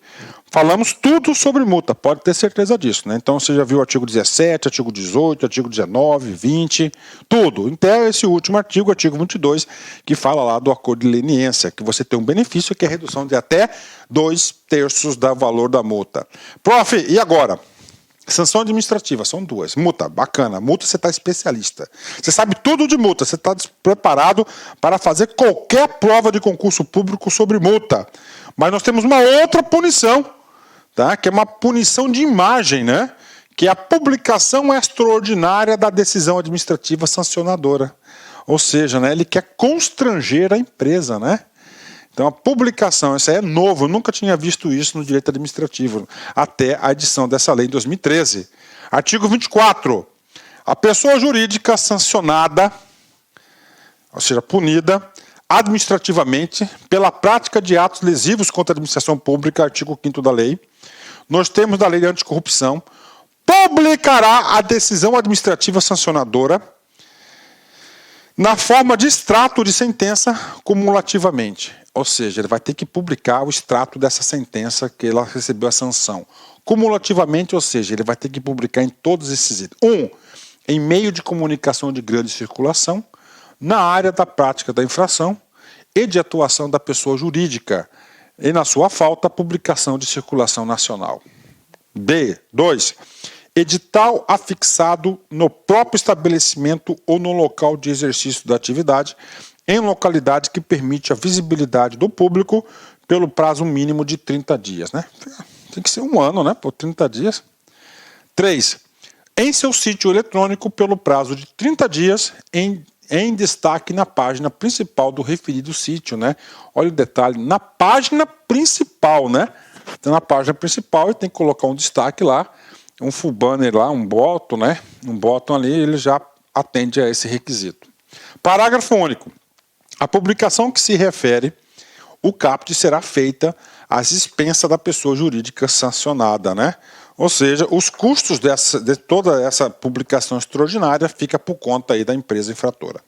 [SPEAKER 1] Falamos tudo sobre multa, pode ter certeza disso, né? Então você já viu o artigo 17, artigo 18, artigo 19, 20, tudo. Até esse último artigo, artigo 22, que fala lá do acordo de leniência, que você tem um benefício que é a redução de até 2/3 do valor da multa. Prof, e agora? Sanção administrativa, são duas. Multa, bacana. Multa, você está especialista. Você sabe tudo de multa, você está preparado para fazer qualquer prova de concurso público sobre multa. Mas nós temos uma outra punição, tá? Que é uma punição de imagem, né? Que é a publicação extraordinária da decisão administrativa sancionadora. Ou seja, né, ele quer constranger a empresa, né? Então a publicação, isso aí é novo, eu nunca tinha visto isso no direito administrativo, até a edição dessa lei em 2013. Artigo 24. A pessoa jurídica sancionada, ou seja, punida administrativamente pela prática de atos lesivos contra a administração pública, artigo 5º da lei, nos termos da lei de anticorrupção, publicará a decisão administrativa sancionadora na forma de extrato de sentença cumulativamente. Ou seja, ele vai ter que publicar o extrato dessa sentença que ela recebeu a sanção. Cumulativamente, ou seja, ele vai ter que publicar em todos esses itens. Em meio de comunicação de grande circulação, na área da prática da infração e de atuação da pessoa jurídica, e na sua falta, a publicação de circulação nacional. 2. Edital afixado no próprio estabelecimento ou no local de exercício da atividade, em localidade que permite a visibilidade do público pelo prazo mínimo de 30 dias. Né? Tem que ser um ano, né? Por 30 dias. 3. Em seu sítio eletrônico pelo prazo de 30 dias em destaque na página principal do referido sítio, né? Olha o detalhe, na página principal, né? Então na página principal ele tem que colocar um destaque lá, um full banner lá, um botão, né? Um botão ali, ele já atende a esse requisito. Parágrafo único. A publicação que se refere, o caput será feita às expensas da pessoa jurídica sancionada, né? Ou seja, os custos de toda essa publicação extraordinária fica por conta aí da empresa infratora.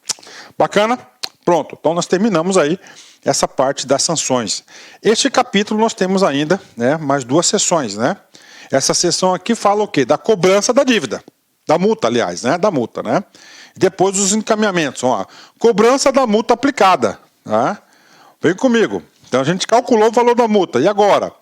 [SPEAKER 1] Bacana? Pronto. Então nós terminamos aí essa parte das sanções. Este capítulo nós temos ainda, né, mais 2 sessões, né? Essa sessão aqui fala o quê? Da cobrança da dívida, da multa, aliás, né? Da multa, né? Depois os encaminhamentos, ó, cobrança da multa aplicada, tá? Vem comigo. Então a gente calculou o valor da multa. E agora?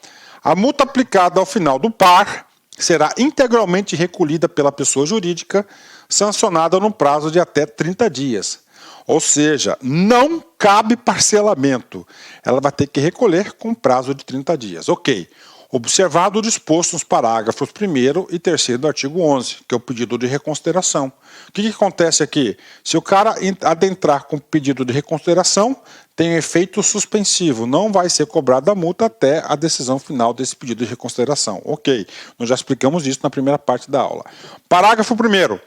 [SPEAKER 1] A multa aplicada ao final do par será integralmente recolhida pela pessoa jurídica, sancionada no prazo de até 30 dias. Ou seja, não cabe parcelamento. Ela vai ter que recolher com prazo de 30 dias. Ok. Observado o disposto nos parágrafos 1º e 3º do artigo 11, que é o pedido de reconsideração. O que acontece aqui? Se o cara adentrar com pedido de reconsideração, tem efeito suspensivo, não vai ser cobrada a multa até a decisão final desse pedido de reconsideração. Ok, nós já explicamos isso na primeira parte da aula. Parágrafo 1º.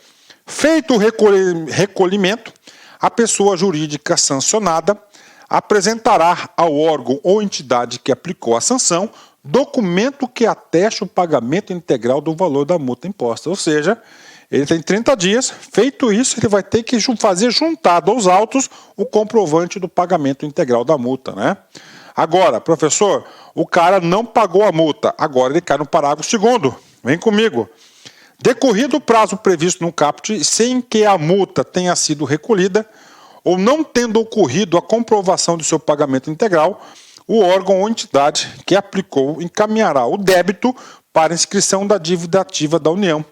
[SPEAKER 1] Feito o recolhimento, a pessoa jurídica sancionada apresentará ao órgão ou entidade que aplicou a sanção documento que ateste o pagamento integral do valor da multa imposta. Ou seja, ele tem 30 dias, feito isso, ele vai ter que fazer juntado aos autos o comprovante do pagamento integral da multa, né? Agora, professor, o cara não pagou a multa, agora ele cai no parágrafo 2º. Vem comigo. Decorrido o prazo previsto no caput, sem que a multa tenha sido recolhida, ou não tendo ocorrido a comprovação de seu pagamento integral, o órgão ou entidade que aplicou encaminhará o débito para inscrição da dívida ativa da União.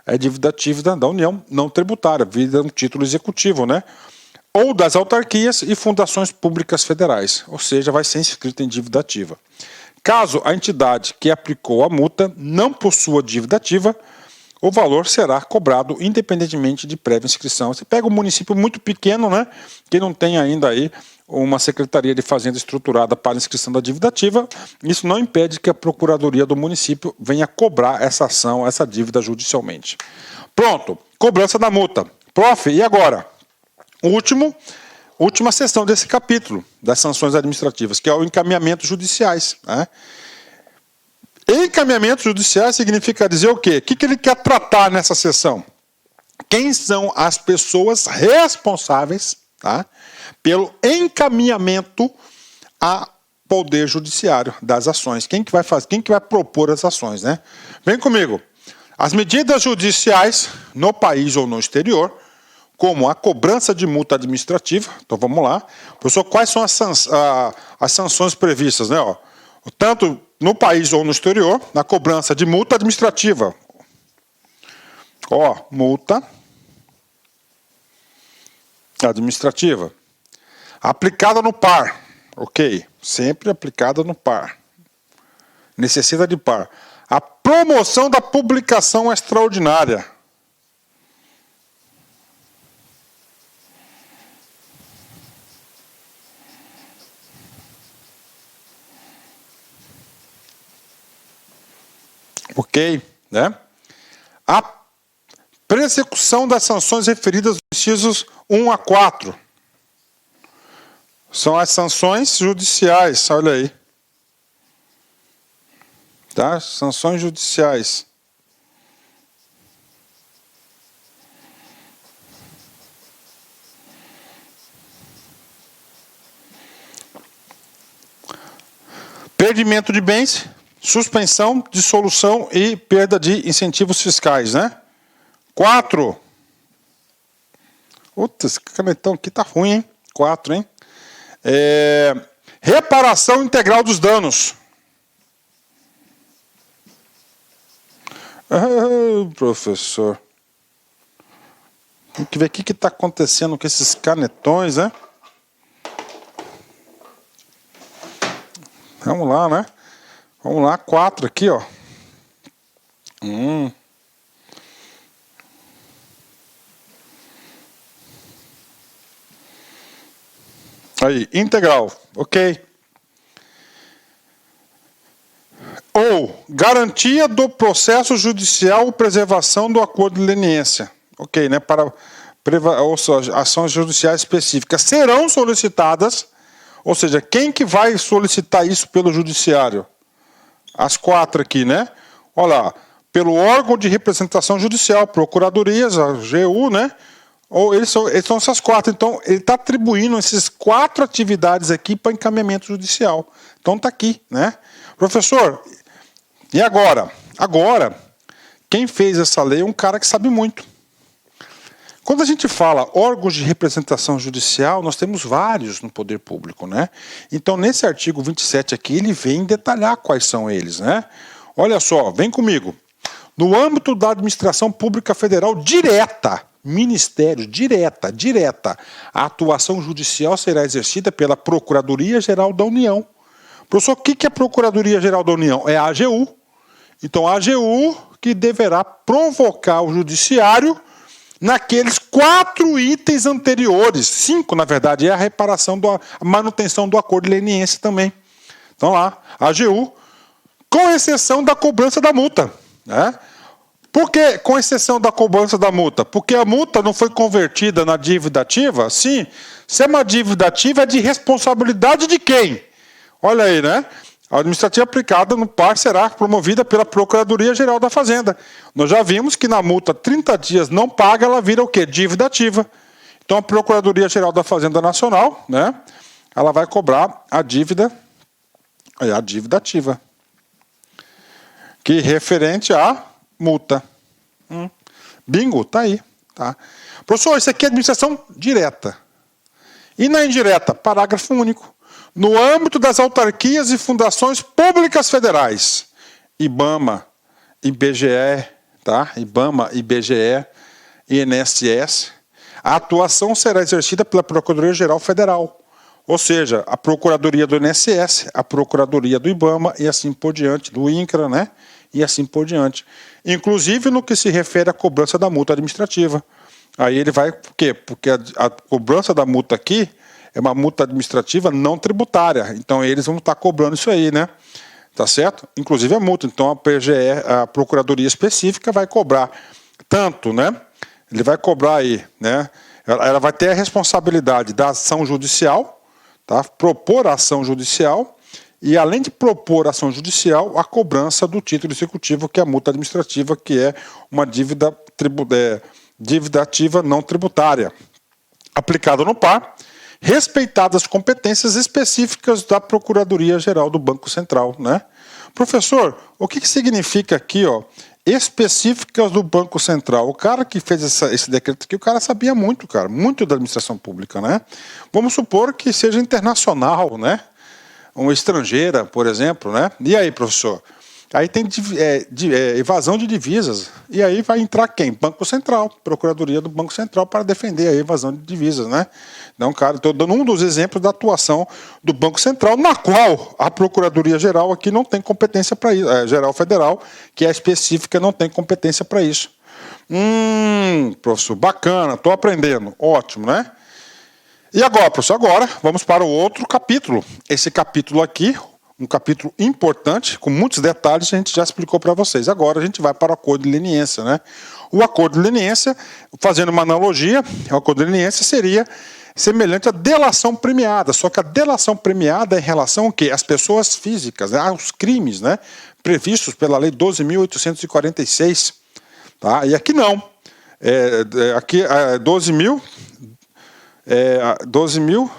[SPEAKER 1] É dívida ativa da União não tributária, vira um título executivo, né? Ou das autarquias e fundações públicas federais, ou seja, vai ser inscrito em dívida ativa. Caso a entidade que aplicou a multa não possua dívida ativa, o valor será cobrado independentemente de prévia inscrição. Você pega um município muito pequeno, né, que não tem ainda aí uma Secretaria de Fazenda estruturada para inscrição da dívida ativa, isso não impede que a Procuradoria do município venha cobrar essa ação, essa dívida judicialmente. Pronto, cobrança da multa. Prof, e agora? Última sessão desse capítulo das sanções administrativas, que é o encaminhamento judiciais, né? Encaminhamento judiciais significa dizer o quê? O que ele quer tratar nessa sessão? Quem são as pessoas responsáveis, tá, pelo encaminhamento a poder judiciário das ações? Quem que vai fazer? Quem que vai propor as ações, né? Vem comigo. As medidas judiciais no país ou no exterior, como a cobrança de multa administrativa. Então vamos lá. Professor, quais são as sanções previstas, né? Ó, tanto no país ou no exterior, na cobrança de multa administrativa. Ó, multa administrativa. Aplicada no par. Ok, sempre aplicada no par. Necessita de par. A promoção da publicação extraordinária. Ok, né? A persecução das sanções referidas nos incisos 1 a 4. São as sanções judiciais, olha aí. Tá? Sanções judiciais. Perdimento de bens, suspensão, dissolução e perda de incentivos fiscais, né? 4. Puta, esse canetão aqui tá ruim, hein? 4, hein? Reparação integral dos danos. Professor. Tem que ver o que está acontecendo com esses canetões, né? Vamos lá, né? Vamos lá, 4 aqui, ó. Aí, integral, ok. Ou, garantia do processo judicial ou preservação do acordo de leniência. Ok, né? Ou seja, ações judiciais específicas serão solicitadas, ou seja, quem que vai solicitar isso pelo judiciário? As 4 aqui, né? Olha lá, pelo órgão de representação judicial, procuradorias, a AGU, né? Ou eles são essas 4. Então, ele está atribuindo essas 4 atividades aqui para encaminhamento judicial. Então, está aqui, né? Professor, e agora? Agora, quem fez essa lei é um cara que sabe muito. Quando a gente fala órgãos de representação judicial, nós temos vários no poder público, né? Então, nesse artigo 27 aqui, ele vem detalhar quais são eles, né? Olha só, vem comigo. No âmbito da administração pública federal direta, ministério, direta, a atuação judicial será exercida pela Procuradoria-Geral da União. Professor, o que é a Procuradoria-Geral da União? É a AGU. Então, a AGU que deverá provocar o judiciário naqueles 4 itens anteriores, 5, na verdade, é a reparação, a manutenção do acordo leniense também. Então, lá, a AGU, com exceção da cobrança da multa, né? Por que com exceção da cobrança da multa? Porque a multa não foi convertida na dívida ativa? Sim. Se é uma dívida ativa, é de responsabilidade de quem? Olha aí, né? A administrativa aplicada no par será promovida pela Procuradoria-Geral da Fazenda. Nós já vimos que na multa 30 dias não paga, ela vira o quê? Dívida ativa. Então a Procuradoria-Geral da Fazenda Nacional, né? Ela vai cobrar a dívida ativa. Que referente à multa. Bingo, tá aí. Tá. Professor, isso aqui é administração direta. E na indireta, parágrafo único. No âmbito das autarquias e fundações públicas federais, IBAMA, IBGE, tá? IBAMA, IBGE, INSS, a atuação será exercida pela Procuradoria-Geral Federal. Ou seja, a Procuradoria do INSS, a Procuradoria do IBAMA e assim por diante, do INCRA, né? E assim por diante. Inclusive no que se refere à cobrança da multa administrativa. Aí ele vai, por quê? Porque a cobrança da multa aqui é uma multa administrativa não tributária. Então eles vão estar cobrando isso aí, né? Tá certo? Inclusive a multa. Então a PGE, a Procuradoria Específica, vai cobrar tanto, né? Ele vai cobrar aí, né? Ela vai ter a responsabilidade da ação judicial, tá? Propor a ação judicial e, além de propor a ação judicial, a cobrança do título executivo, que é a multa administrativa, que é uma dívida ativa não tributária, aplicada no par, respeitadas as competências específicas da Procuradoria-Geral do Banco Central, né? Professor, o que significa aqui, ó, específicas do Banco Central? O cara que fez esse decreto aqui, o cara sabia muito, cara, muito da administração pública, né? Vamos supor que seja internacional, né? Uma estrangeira, por exemplo, né? E aí, professor? Aí tem evasão de divisas. E aí vai entrar quem? Banco Central, Procuradoria do Banco Central, para defender a evasão de divisas, né? Então, cara, estou dando um dos exemplos da atuação do Banco Central, na qual a Procuradoria Geral aqui não tem competência para isso, Geral Federal, que é específica, não tem competência para isso. Professor, bacana, estou aprendendo, ótimo, né? E agora, professor, agora vamos para o outro capítulo. Esse capítulo aqui, um capítulo importante, com muitos detalhes, a gente já explicou para vocês. Agora a gente vai para o acordo de leniência, né? O acordo de leniência, fazendo uma analogia, o acordo de leniência seria semelhante à delação premiada, só que a delação premiada é em relação ao quê? Às pessoas físicas, né? Aos crimes, né? Previstos pela Lei 12.846, tá? E aqui não. Aqui é 12.000,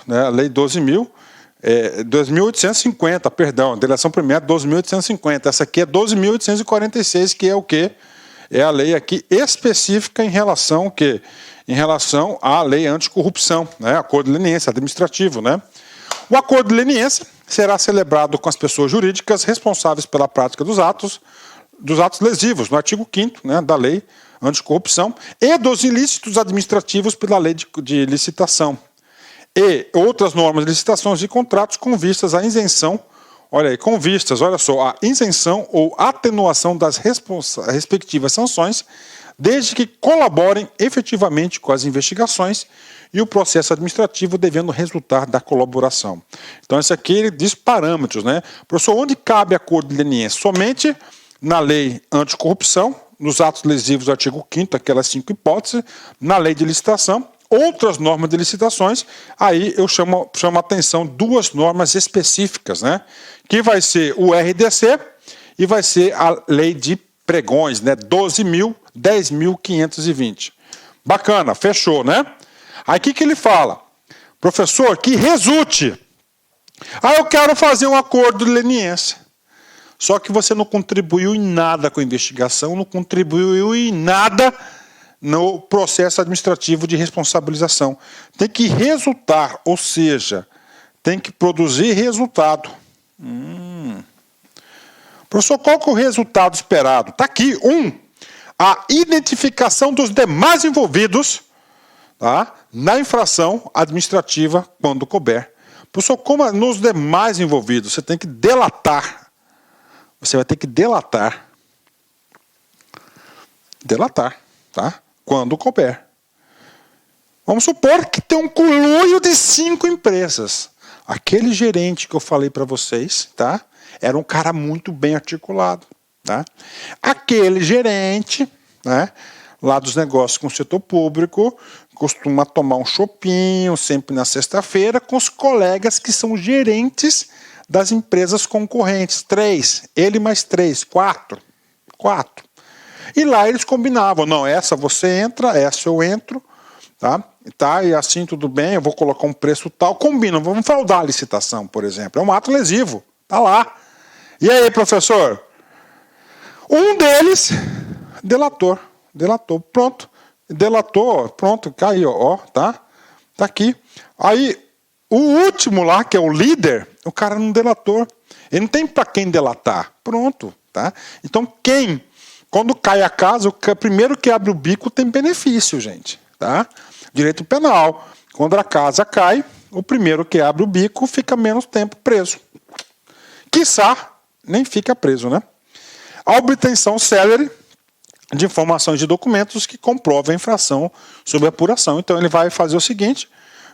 [SPEAKER 1] né? A Lei 2.850, perdão, delação premiada 12.850. Essa aqui é 12.846, que é o quê? É a lei aqui específica em relação ao quê? Em relação à lei anticorrupção, né? Acordo de leniência administrativo, né? O acordo de leniência será celebrado com as pessoas jurídicas responsáveis pela prática dos atos lesivos, no artigo 5º, né, da lei anticorrupção, e dos ilícitos administrativos pela lei de licitação. E outras normas de licitações e contratos com vistas à isenção, olha aí, com vistas, olha só, a isenção ou atenuação das respectivas sanções, desde que colaborem efetivamente com as investigações e o processo administrativo devendo resultar da colaboração. Então, esse aqui ele diz parâmetros, né? Professor, onde cabe acordo de leniência? Somente na lei anticorrupção, nos atos lesivos do artigo 5º, aquelas 5 hipóteses, na lei de licitação. Outras normas de licitações, aí eu chamo a atenção duas normas específicas, né? Que vai ser o RDC e vai ser a lei de pregões, né? 10.520. Bacana, fechou, né? Aí o que ele fala? Professor, que resulte. Eu quero fazer um acordo de leniência. Só que você não contribuiu em nada com a investigação, não contribuiu em nada no processo administrativo de responsabilização. Tem que resultar, ou seja, tem que produzir resultado. Professor, qual que é o resultado esperado? Está aqui, a identificação dos demais envolvidos, tá, na infração administrativa quando couber. Professor, como nos demais envolvidos? Você tem que delatar. Você vai ter que delatar. Delatar, tá? Quando couber. Vamos supor que tem um conluio de 5 empresas. Aquele gerente que eu falei para vocês, tá? Era um cara muito bem articulado, tá? Aquele gerente, né, lá dos negócios com o setor público, costuma tomar um chopinho sempre na sexta-feira com os colegas que são gerentes das empresas concorrentes. 3, ele mais 3, 4. E lá eles combinavam, não, essa você entra, essa eu entro, tá? E assim tudo bem, eu vou colocar um preço tal, combinam, vamos fraudar a licitação, por exemplo. É um ato lesivo, tá lá. E aí, professor? Um deles, delator, pronto. Delator, pronto, caiu, ó, tá? Tá aqui. Aí, o último lá, que é o líder, o cara não delator. Ele não tem para quem delatar. Pronto, tá? Então, quando cai a casa, o primeiro que abre o bico tem benefício, gente, tá? Direito penal. Quando a casa cai, o primeiro que abre o bico fica menos tempo preso. Quiçá, nem fica preso, né? A obtenção célere de informações de documentos que comprovem a infração sob apuração. Então ele vai fazer o seguinte,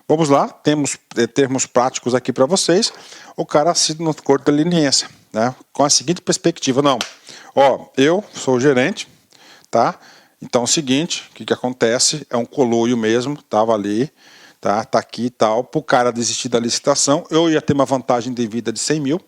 [SPEAKER 1] vamos lá, temos termos práticos aqui para vocês, o cara assina no acordo de leniência, né? Com a seguinte perspectiva, não, ó, eu sou o gerente, tá? Então é o seguinte, o que acontece, é um coloio mesmo, estava ali, tá aqui e tal, para o cara desistir da licitação, eu ia ter uma vantagem devida de 100 mil,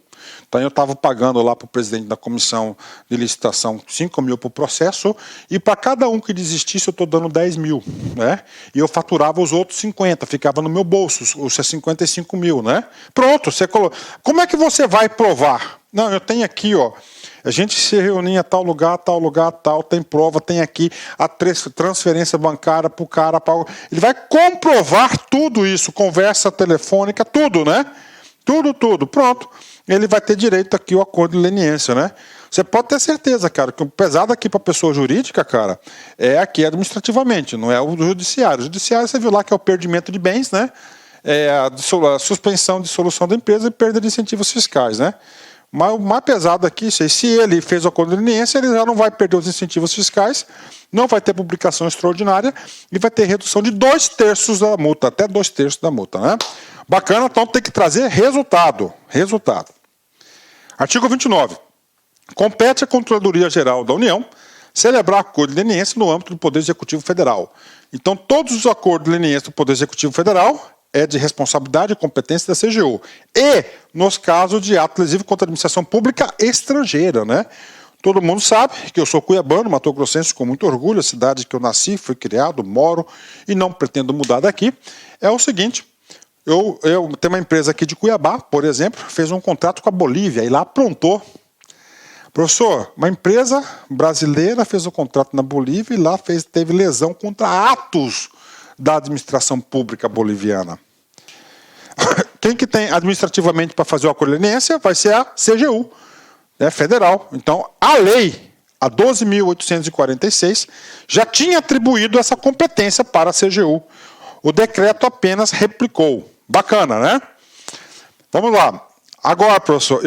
[SPEAKER 1] então eu estava pagando lá para o presidente da comissão de licitação 5 mil para o processo, e para cada um que desistisse eu estou dando 10 mil, né? E eu faturava os outros 50, ficava no meu bolso, os 55 mil, né? Pronto, você colocou. Como é que você vai provar? Não, eu tenho aqui, ó, a gente se reunia a tal, tem prova, tem aqui a transferência bancária para o cara. Ele vai comprovar tudo isso, conversa telefônica, tudo, né? Tudo, pronto. Ele vai ter direito aqui ao acordo de leniência, né? Você pode ter certeza, cara, que o pesado aqui para a pessoa jurídica, cara, é aqui administrativamente, não é o judiciário. O judiciário, você viu lá que é o perdimento de bens, né? É a suspensão de dissolução da empresa e perda de incentivos fiscais, né? Mas o mais pesado aqui, se ele fez o acordo de leniência, ele já não vai perder os incentivos fiscais, não vai ter publicação extraordinária e vai ter redução de 2/3 da multa, até 2/3 da multa, né? Bacana, então tem que trazer resultado. Artigo 29. Compete à Controladoria Geral da União celebrar acordo de leniência no âmbito do Poder Executivo Federal. Então, todos os acordos de leniência do Poder Executivo Federal é de responsabilidade e competência da CGU. E nos casos de ato lesivo contra a administração pública estrangeira, né? Todo mundo sabe que eu sou cuiabano, mato-grossense com muito orgulho, a cidade que eu nasci, fui criado, moro e não pretendo mudar daqui. É o seguinte, eu tenho uma empresa aqui de Cuiabá, por exemplo, fez um contrato com a Bolívia e lá aprontou. Professor, uma empresa brasileira fez um contrato na Bolívia e lá teve lesão contra atos da administração pública boliviana. Quem que tem administrativamente para fazer o acordo de leniência vai ser a CGU, né, federal. Então, a lei, a 12.846, já tinha atribuído essa competência para a CGU. O decreto apenas replicou. Bacana, né? Vamos lá. Agora, professor,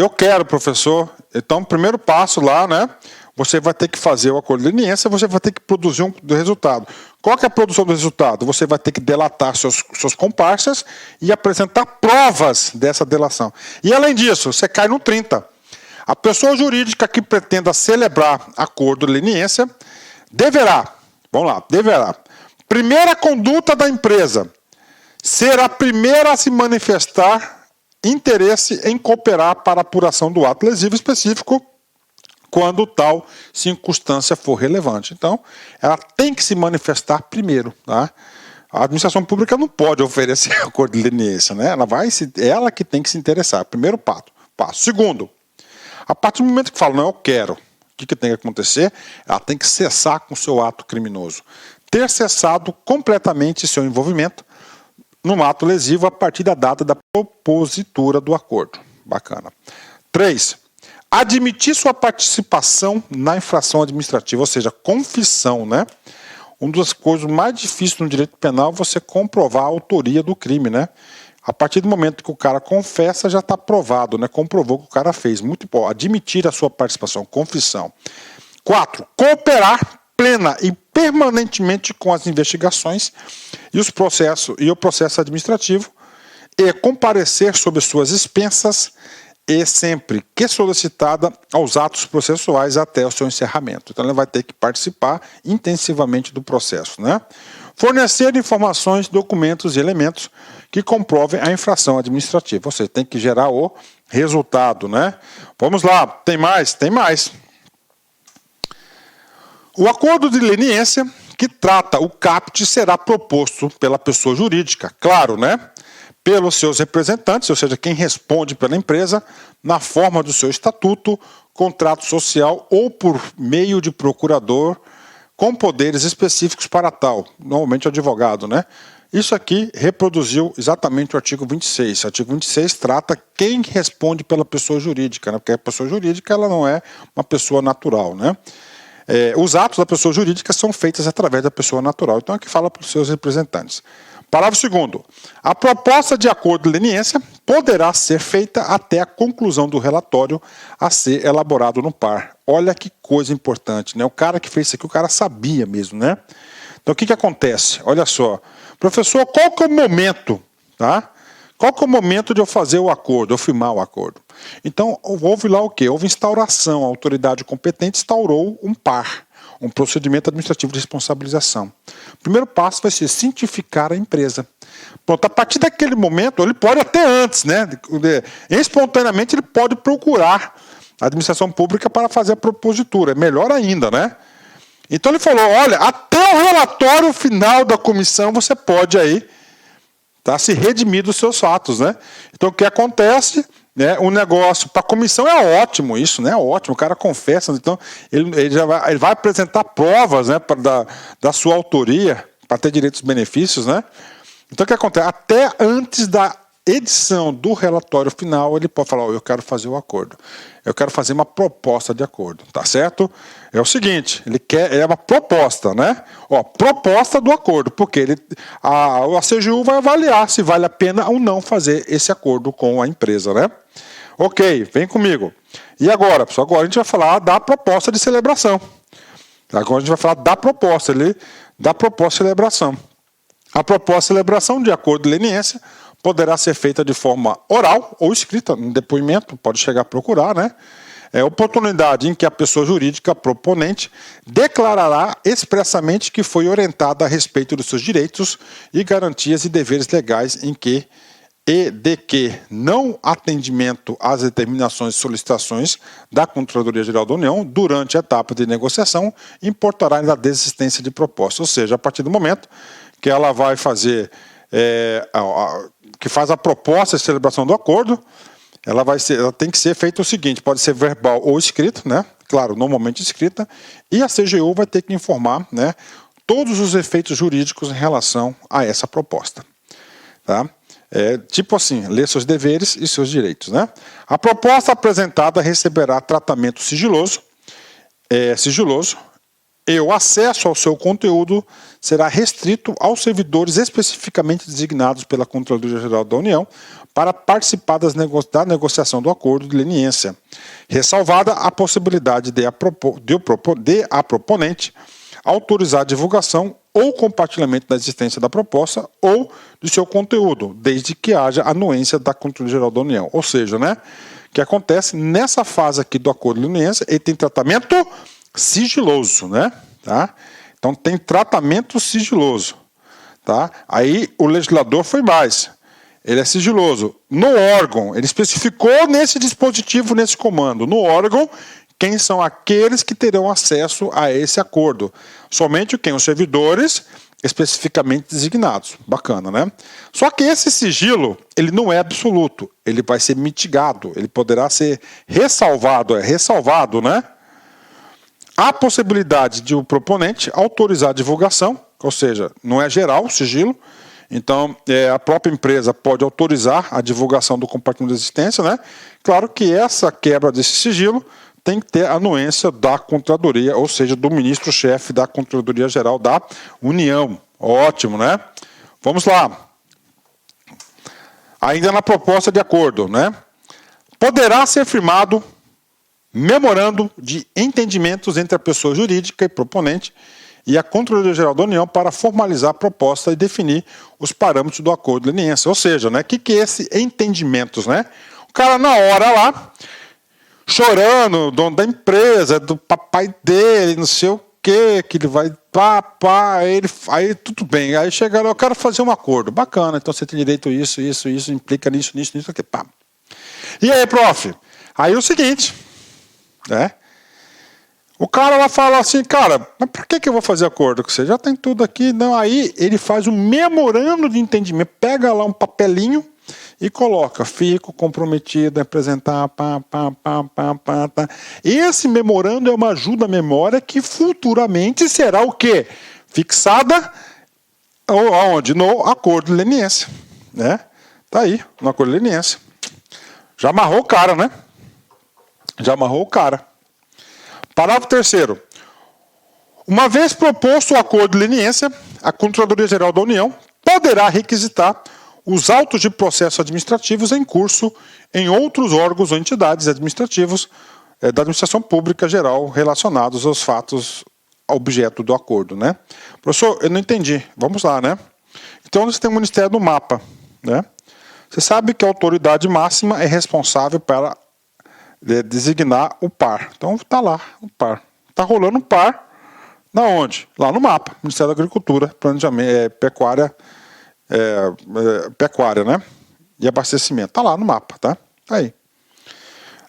[SPEAKER 1] professor, então, o primeiro passo lá, né? Você vai ter que fazer o acordo de leniência, você vai ter que produzir um resultado. Qual que é a produção do resultado? Você vai ter que delatar seus comparsas e apresentar provas dessa delação. E, além disso, você cai no 30. A pessoa jurídica que pretenda celebrar acordo de leniência deverá, primeira conduta da empresa, ser a primeira a se manifestar interesse em cooperar para a apuração do ato lesivo específico, quando tal circunstância for relevante. Então, ela tem que se manifestar primeiro, tá? A administração pública não pode oferecer acordo de leniência, né? Ela que tem que se interessar. Primeiro passo. Segundo, a partir do momento que fala, não, eu quero, o que tem que acontecer? Ela tem que cessar com o seu ato criminoso. Ter cessado completamente seu envolvimento no ato lesivo a partir da data da propositura do acordo. Bacana. 3. Admitir sua participação na infração administrativa, ou seja, confissão, né? Uma das coisas mais difíceis no direito penal é você comprovar a autoria do crime, né? A partir do momento que o cara confessa, já está provado, né? Comprovou que o cara fez. Muito bom. Admitir a sua participação, confissão. 4. Cooperar plena e permanentemente com as investigações e o processo administrativo e comparecer sob suas expensas e sempre que solicitada aos atos processuais até o seu encerramento. Então, ele vai ter que participar intensivamente do processo, né? Fornecer informações, documentos e elementos que comprovem a infração administrativa. Você tem que gerar o resultado, né? Vamos lá, tem mais? Tem mais. O acordo de leniência que trata o caput será proposto pela pessoa jurídica, claro, né? Pelos seus representantes, ou seja, quem responde pela empresa, na forma do seu estatuto, contrato social ou por meio de procurador com poderes específicos para tal, normalmente o advogado, né? Isso aqui reproduziu exatamente o artigo 26. O artigo 26 trata quem responde pela pessoa jurídica, né? Porque a pessoa jurídica ela não é uma pessoa natural, né? Os atos da pessoa jurídica são feitos através da pessoa natural. Então, aqui fala para os seus representantes. Parágrafo 2º. A proposta de acordo de leniência poderá ser feita até a conclusão do relatório a ser elaborado no par. Olha que coisa importante, né? O cara que fez isso aqui, o cara sabia mesmo, né? Então, o que acontece? Olha só. Professor, qual que é o momento, tá? Qual que é o momento de eu fazer o acordo, eu firmar o acordo? Então, houve lá o quê? Houve instauração, a autoridade competente instaurou um par, um procedimento administrativo de responsabilização. O primeiro passo vai ser cientificar a empresa. Pronto, a partir daquele momento, ele pode até antes, né? Espontaneamente, ele pode procurar a administração pública para fazer a propositura. É melhor ainda, né? Então ele falou, olha, até o relatório final da comissão você pode aí se redimir dos seus fatos, né? Então o que acontece, né? O negócio para a comissão é ótimo isso, né? Ótimo, o cara confessa, então ele vai apresentar provas, né? Da sua autoria para ter direitos e benefícios, né? Então o que acontece? Até antes da edição do relatório final, ele pode falar, eu quero fazer o acordo. Eu quero fazer uma proposta de acordo, tá certo? É o seguinte, é uma proposta, né? Proposta do acordo, porque a CGU vai avaliar se vale a pena ou não fazer esse acordo com a empresa, né? Ok, vem comigo. E agora, pessoal, agora a gente vai falar da proposta de celebração. Agora a gente vai falar da proposta de celebração. A proposta de celebração de acordo de leniência poderá ser feita de forma oral ou escrita, no depoimento, pode chegar a procurar, né? É oportunidade em que a pessoa jurídica proponente declarará expressamente que foi orientada a respeito dos seus direitos e garantias e deveres legais em que e de que não atendimento às determinações e solicitações da Controladoria Geral da União durante a etapa de negociação importará na desistência de proposta. Ou seja, a partir do momento que ela vai fazer que faz a proposta de celebração do acordo, ela tem que ser feita o seguinte, pode ser verbal ou escrito, né? Claro, normalmente escrita, e a CGU vai ter que informar, né, todos os efeitos jurídicos em relação a essa proposta. Tá? Tipo assim, ler seus deveres e seus direitos, né? A proposta apresentada receberá tratamento sigiloso, e o acesso ao seu conteúdo será restrito aos servidores especificamente designados pela Controladoria Geral da União para participar da negociação do acordo de leniência, ressalvada a possibilidade de a proponente autorizar a divulgação ou compartilhamento da existência da proposta ou de seu conteúdo, desde que haja anuência da Controladoria Geral da União. Ou seja, né, o que acontece nessa fase aqui do acordo de leniência, ele tem tratamento sigiloso, né? Tá? Então tem tratamento sigiloso, tá? Aí o legislador foi mais. Ele é sigiloso. No órgão, ele especificou nesse dispositivo, nesse comando, no órgão, quem são aqueles que terão acesso a esse acordo. Somente quem? Os servidores especificamente designados. Bacana, né? Só que esse sigilo, ele não é absoluto. Ele vai ser mitigado. Ele poderá ser ressalvado. É ressalvado, né? Há possibilidade de o proponente autorizar a divulgação, ou seja, não é geral o sigilo, então a própria empresa pode autorizar a divulgação do compartimento de existência, né? Claro que essa quebra desse sigilo tem que ter anuência da Controladoria, ou seja, do ministro-chefe da Controladoria Geral da União. Ótimo, né? Vamos lá. Ainda na proposta de acordo, né? Poderá ser firmado memorando de entendimentos entre a pessoa jurídica e proponente e a Controladoria Geral da União para formalizar a proposta e definir os parâmetros do acordo de leniência. Ou seja, né, que é esse entendimentos, né? O cara na hora lá, chorando, dono da empresa, do papai dele, não sei o quê, que ele vai aí tudo bem. Aí chega lá, eu quero fazer um acordo. Bacana, então você tem direito a isso, implica nisso, aqui, pá. E aí, prof? Aí é o seguinte, né? O cara lá fala assim, cara, mas por que eu vou fazer acordo com você? Já tem tudo aqui. Não, aí ele faz um memorando de entendimento, pega lá um papelinho e coloca, fico comprometido a apresentar, tá. Esse memorando é uma ajuda à memória que futuramente será o quê? Fixada aonde? No acordo de leniência, né? Tá aí, no acordo de leniência. Já amarrou o cara, né? Já amarrou o cara. Parágrafo 3º. Uma vez proposto o acordo de leniência, a Controladoria Geral da União poderá requisitar os autos de processos administrativos em curso em outros órgãos ou entidades administrativos da administração pública geral relacionados aos fatos objeto do acordo, né? Professor, eu não entendi. Vamos lá, né? Então, você tem o Ministério do Mapa, né? Você sabe que a autoridade máxima é responsável para designar o par. Então, tá lá, o par. Tá rolando um par, na onde? Lá no mapa. Ministério da Agricultura, Planejamento, Pecuária, né? E Abastecimento. Tá lá no mapa, tá? Tá aí.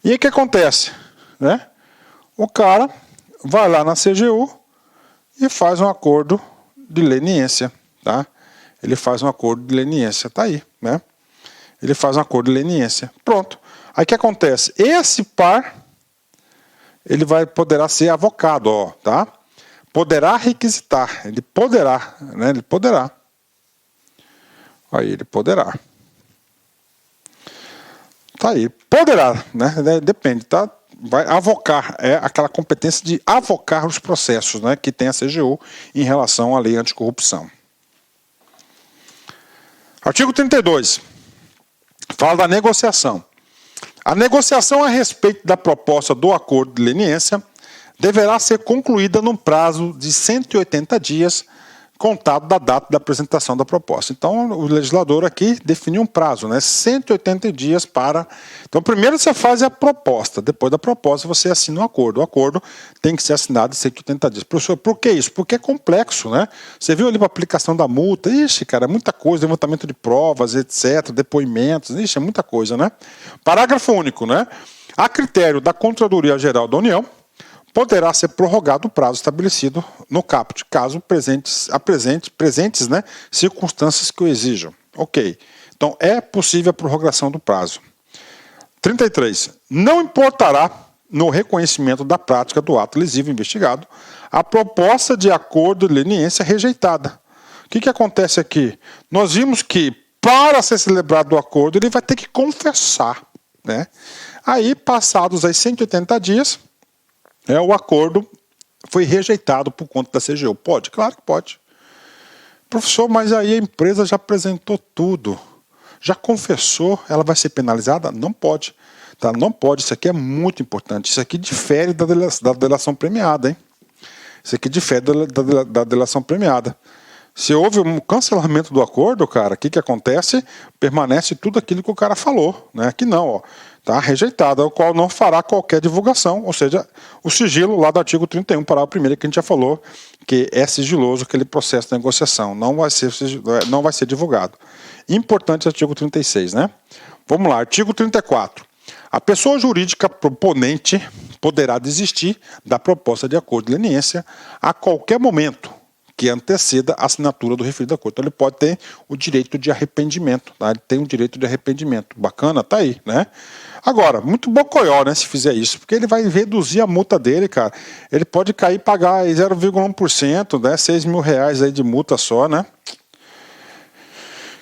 [SPEAKER 1] E aí o que acontece? Né? O cara vai lá na CGU e faz um acordo de leniência, tá? Ele faz um acordo de leniência, tá aí, né? Ele faz um acordo de leniência. Pronto. Aí o que acontece? Esse par, ele poderá ser avocado, ó, tá? Poderá requisitar, ele poderá, né? Ele poderá. Aí, ele poderá. Tá aí, poderá, né? Depende, tá? Vai avocar, é aquela competência de avocar os processos, né, que tem a CGU em relação à lei anticorrupção. Artigo 32. Fala da negociação. A negociação a respeito da proposta do acordo de leniência deverá ser concluída num prazo de 180 dias contado da data da apresentação da proposta. Então, o legislador aqui definiu um prazo, né? 180 dias para... Então, primeiro você faz a proposta, depois da proposta você assina o acordo. O acordo tem que ser assinado em 180 dias. Professor, por que isso? Porque é complexo, né? Você viu ali a aplicação da multa, ixi, cara, é muita coisa, levantamento de provas, etc., depoimentos, ixi, é muita coisa, né? Parágrafo único, né? A critério da Controladoria Geral da União, poderá ser prorrogado o prazo estabelecido no caput, caso presentes, né, circunstâncias que o exijam. Ok. Então, é possível a prorrogação do prazo. 33. Não importará no reconhecimento da prática do ato lesivo investigado a proposta de acordo de leniência rejeitada. O que acontece aqui? Nós vimos que, para ser celebrado o acordo, ele vai ter que confessar, né? Aí, passados aí 180 dias, o acordo foi rejeitado por conta da CGU. Pode? Claro que pode. Professor, mas aí a empresa já apresentou tudo. Já confessou, ela vai ser penalizada? Não pode. Tá? Não pode, isso aqui é muito importante. Isso aqui difere da delação premiada, hein? Isso aqui difere da delação premiada. Se houve um cancelamento do acordo, cara, o que acontece? Permanece tudo aquilo que o cara falou, né? Aqui não, ó. Tá rejeitado, o qual não fará qualquer divulgação, ou seja, o sigilo lá do artigo 31, parágrafo 1º, que a gente já falou, que é sigiloso aquele processo de negociação, não vai ser divulgado. Importante artigo 36, né? Vamos lá, artigo 34. A pessoa jurídica proponente poderá desistir da proposta de acordo de leniência a qualquer momento que anteceda a assinatura do referido acordo. Então ele pode ter o direito de arrependimento, tá? Ele tem o direito de arrependimento. Bacana? Tá aí, né? Agora, muito bocoió, né, se fizer isso, porque ele vai reduzir a multa dele, cara. Ele pode cair e pagar 0,1%, né, 6 mil reais aí de multa só, né?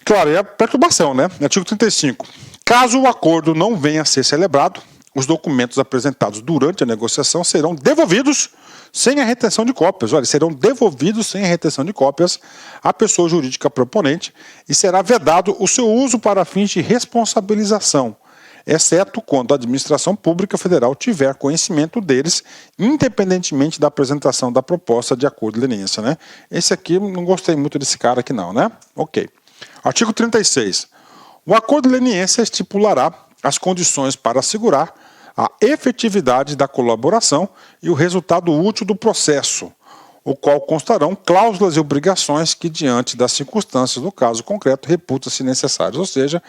[SPEAKER 1] Claro, é a perturbação, né? Artigo 35. Caso o acordo não venha a ser celebrado, os documentos apresentados durante a negociação serão devolvidos sem a retenção de cópias. Olha, serão devolvidos sem a retenção de cópias à pessoa jurídica proponente e será vedado o seu uso para fins de responsabilização, exceto quando a administração pública federal tiver conhecimento deles, independentemente da apresentação da proposta de acordo de leniência, né? Esse aqui, não gostei muito desse cara aqui não, né? Ok. Artigo 36. O acordo de leniência estipulará as condições para assegurar a efetividade da colaboração e o resultado útil do processo, o qual constarão cláusulas e obrigações que, diante das circunstâncias do caso concreto, reputa-se necessárias. Ou seja,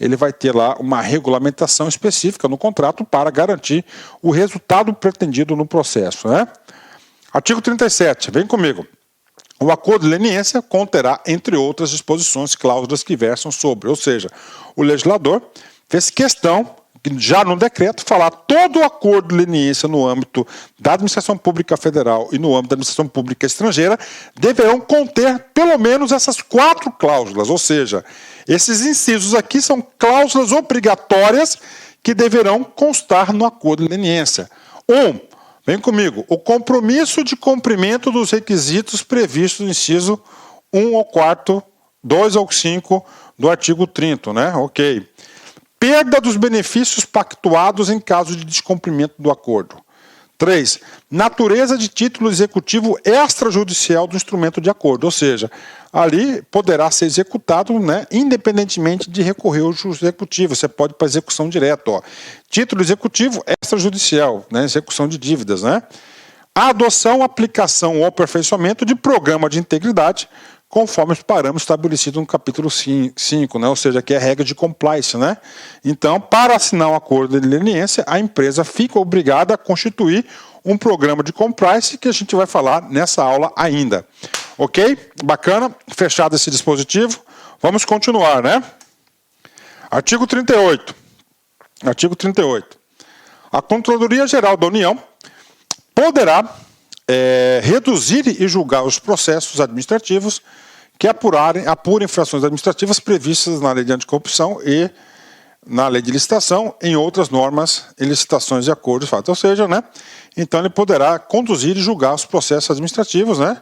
[SPEAKER 1] ele vai ter lá uma regulamentação específica no contrato para garantir o resultado pretendido no processo, né? Artigo 37, vem comigo. O acordo de leniência conterá, entre outras disposições, cláusulas que versam sobre, ou seja, o legislador fez questão, já no decreto, falar todo o acordo de leniência no âmbito da administração pública federal e no âmbito da administração pública estrangeira deverão conter pelo menos essas 4 cláusulas, ou seja, esses incisos aqui são cláusulas obrigatórias que deverão constar no acordo de leniência. 1. Vem comigo. O compromisso de cumprimento dos requisitos previstos no inciso 1 ou 4 2 ou 5 do artigo 30, né? Ok. Perda dos benefícios pactuados em caso de descumprimento do acordo. 3. Natureza de título executivo extrajudicial do instrumento de acordo, ou seja, ali poderá ser executado, né, independentemente de recorrer ao juiz executivo. Você pode ir para execução direta. Ó. Título executivo extrajudicial, né, execução de dívidas. Né? A adoção, aplicação ou aperfeiçoamento de programa de integridade, conforme os parâmetros estabelecidos no capítulo 5, né? Ou seja, que é a regra de compliance. Né? Então, para assinar um acordo de leniência, a empresa fica obrigada a constituir um programa de compliance que a gente vai falar nessa aula ainda. Ok? Bacana? Fechado esse dispositivo. Vamos continuar, né? Artigo 38. Artigo 38. A Controladoria Geral da União poderá reduzir e julgar os processos administrativos que apurem infrações administrativas previstas na Lei de Anticorrupção e na Lei de Licitação, em outras normas e licitações de acordo de fato. Ou seja, né, então ele poderá conduzir e julgar os processos administrativos, né,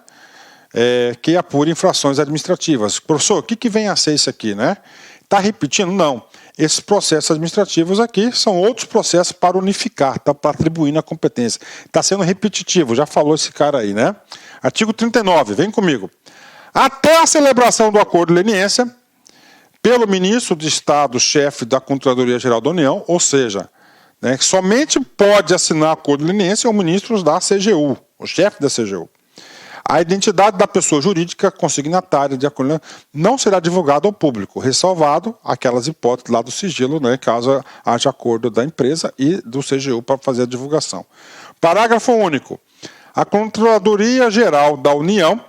[SPEAKER 1] que apurem infrações administrativas. Professor, o que vem a ser isso aqui? Né? Está repetindo? Não. Esses processos administrativos aqui são outros processos para unificar, tá, para atribuir na competência. Está sendo repetitivo, já falou esse cara aí, né? Artigo 39, vem comigo. Até a celebração do acordo de leniência, pelo ministro de Estado, chefe da Controladoria Geral da União, ou seja, né, somente pode assinar acordo de leniência o ministro da CGU, o chefe da CGU. A identidade da pessoa jurídica consignatária de acordo não será divulgada ao público, ressalvado aquelas hipóteses lá do sigilo, né, caso haja acordo da empresa e do CGU para fazer a divulgação. Parágrafo único. A Controladoria Geral da União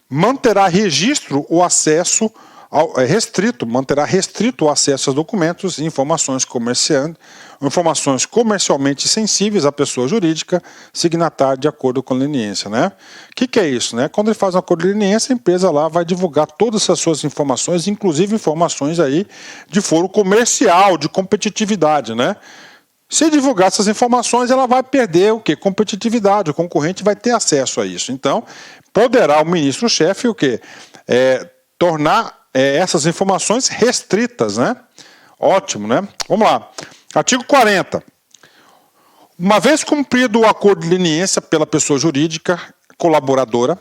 [SPEAKER 1] manterá restrito o acesso a documentos e informações comercialmente sensíveis à pessoa jurídica signatária de acordo com leniência. Né? O que é isso? Né? Quando ele faz um acordo de leniência, a empresa lá vai divulgar todas as suas informações, inclusive informações aí de foro comercial, de competitividade. Né? Se divulgar essas informações, ela vai perder o quê? Competitividade, o concorrente vai ter acesso a isso. Então, poderá o ministro-chefe o quê? Tornar essas informações restritas, né? Ótimo, né? Vamos lá. Artigo 40. Uma vez cumprido o acordo de leniência pela pessoa jurídica colaboradora,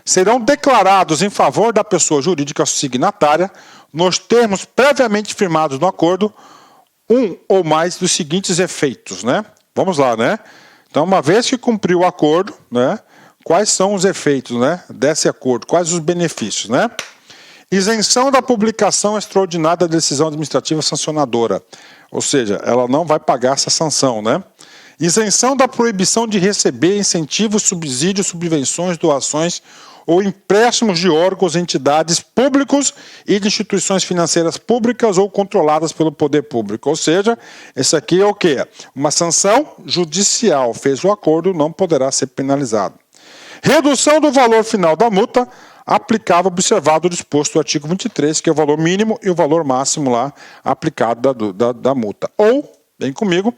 [SPEAKER 1] serão declarados em favor da pessoa jurídica signatária, nos termos previamente firmados no acordo, um ou mais dos seguintes efeitos, né? Vamos lá, né? Então, uma vez que cumpriu o acordo, né? Quais são os efeitos, né, desse acordo? Quais os benefícios, né? Isenção da publicação extraordinária da decisão administrativa sancionadora. Ou seja, ela não vai pagar essa sanção, né? Isenção da proibição de receber incentivos, subsídios, subvenções, doações ou empréstimos de órgãos, entidades públicos e de instituições financeiras públicas ou controladas pelo poder público. Ou seja, isso aqui é o quê? Uma sanção judicial. Fez o acordo, não poderá ser penalizado. Redução do valor final da multa aplicável observado o disposto do artigo 23, que é o valor mínimo e o valor máximo lá aplicado da multa. Ou, vem comigo,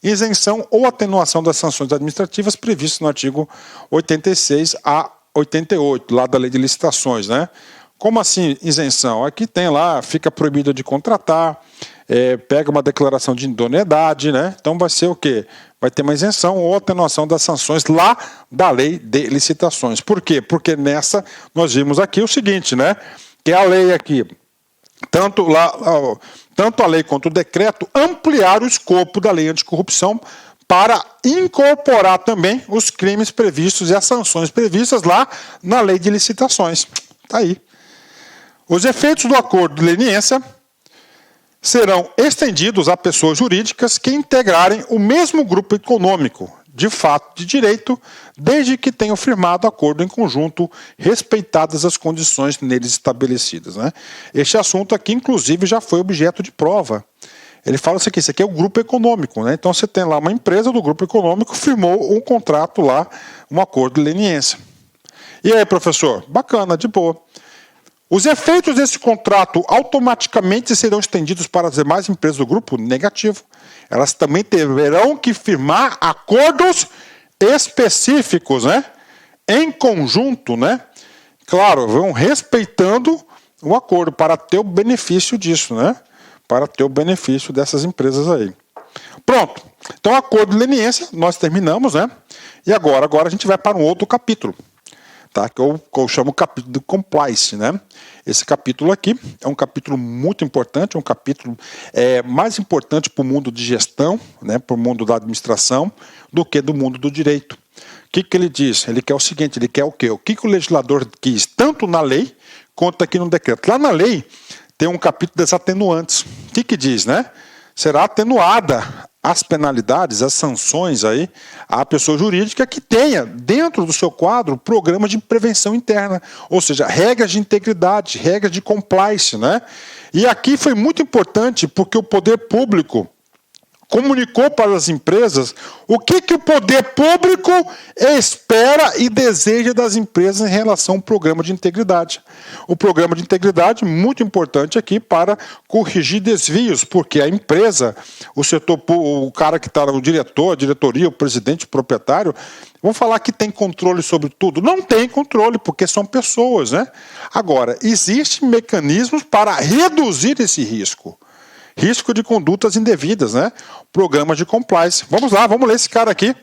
[SPEAKER 1] isenção ou atenuação das sanções administrativas previstas no artigo 86 a 88, lá da Lei de Licitações, né? Como assim isenção? Aqui tem lá, fica proibido de contratar, pega uma declaração de idoneidade, né? Então vai ser o quê? Vai ter uma isenção ou atenuação das sanções lá da Lei de Licitações. Por quê? Porque nessa nós vimos aqui o seguinte, né? Que a lei aqui, tanto a lei quanto o decreto, ampliar o escopo da lei anticorrupção para incorporar também os crimes previstos e as sanções previstas lá na Lei de Licitações. Está aí. Os efeitos do acordo de leniência serão estendidos a pessoas jurídicas que integrarem o mesmo grupo econômico, de fato de direito, desde que tenham firmado acordo em conjunto, respeitadas as condições neles estabelecidas. Né? Este assunto aqui, inclusive, já foi objeto de prova. Ele fala assim que isso aqui é o grupo econômico. Né? Então, você tem lá uma empresa do grupo econômico que firmou um contrato lá, um acordo de leniência. E aí, professor? Bacana, de boa. Os efeitos desse contrato automaticamente serão estendidos para as demais empresas do grupo? Negativo. Elas também terão que firmar acordos específicos, né? Em conjunto, né? Claro, vão respeitando o acordo para ter o benefício disso, né? Para ter o benefício dessas empresas aí. Pronto. Então, o acordo de leniência, nós terminamos, né? E agora a gente vai para um outro capítulo, tá? Que eu chamo o capítulo do compliance, né? Esse capítulo aqui é um capítulo muito importante, é um capítulo mais importante para o mundo de gestão, né? Para o mundo da administração, do que do mundo do direito. O que ele diz? Ele quer o seguinte, ele quer o quê? O que o legislador quis, tanto na lei, quanto aqui no decreto. Lá na lei tem um capítulo das atenuantes. O que diz, né? Será atenuada as penalidades, as sanções aí à pessoa jurídica que tenha dentro do seu quadro programa de prevenção interna, ou seja, regras de integridade, regras de compliance, né? E aqui foi muito importante porque o poder público comunicou para as empresas o que o poder público espera e deseja das empresas em relação ao programa de integridade. O programa de integridade, muito importante aqui para corrigir desvios, porque a empresa, o setor, o cara que está no diretor, a diretoria, o presidente, o proprietário, vamos falar que tem controle sobre tudo. Não tem controle, porque são pessoas, né? Agora, existem mecanismos para reduzir esse risco. Risco de condutas indevidas, né? Programas de compliance. Vamos lá, vamos ler esse cara aqui.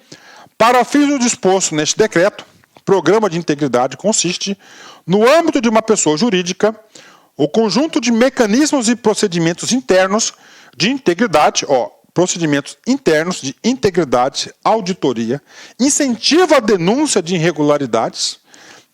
[SPEAKER 1] Para fins do disposto neste decreto, programa de integridade consiste, no âmbito de uma pessoa jurídica, o conjunto de mecanismos e procedimentos internos de integridade, procedimentos internos de integridade, auditoria, incentivo à denúncia de irregularidades,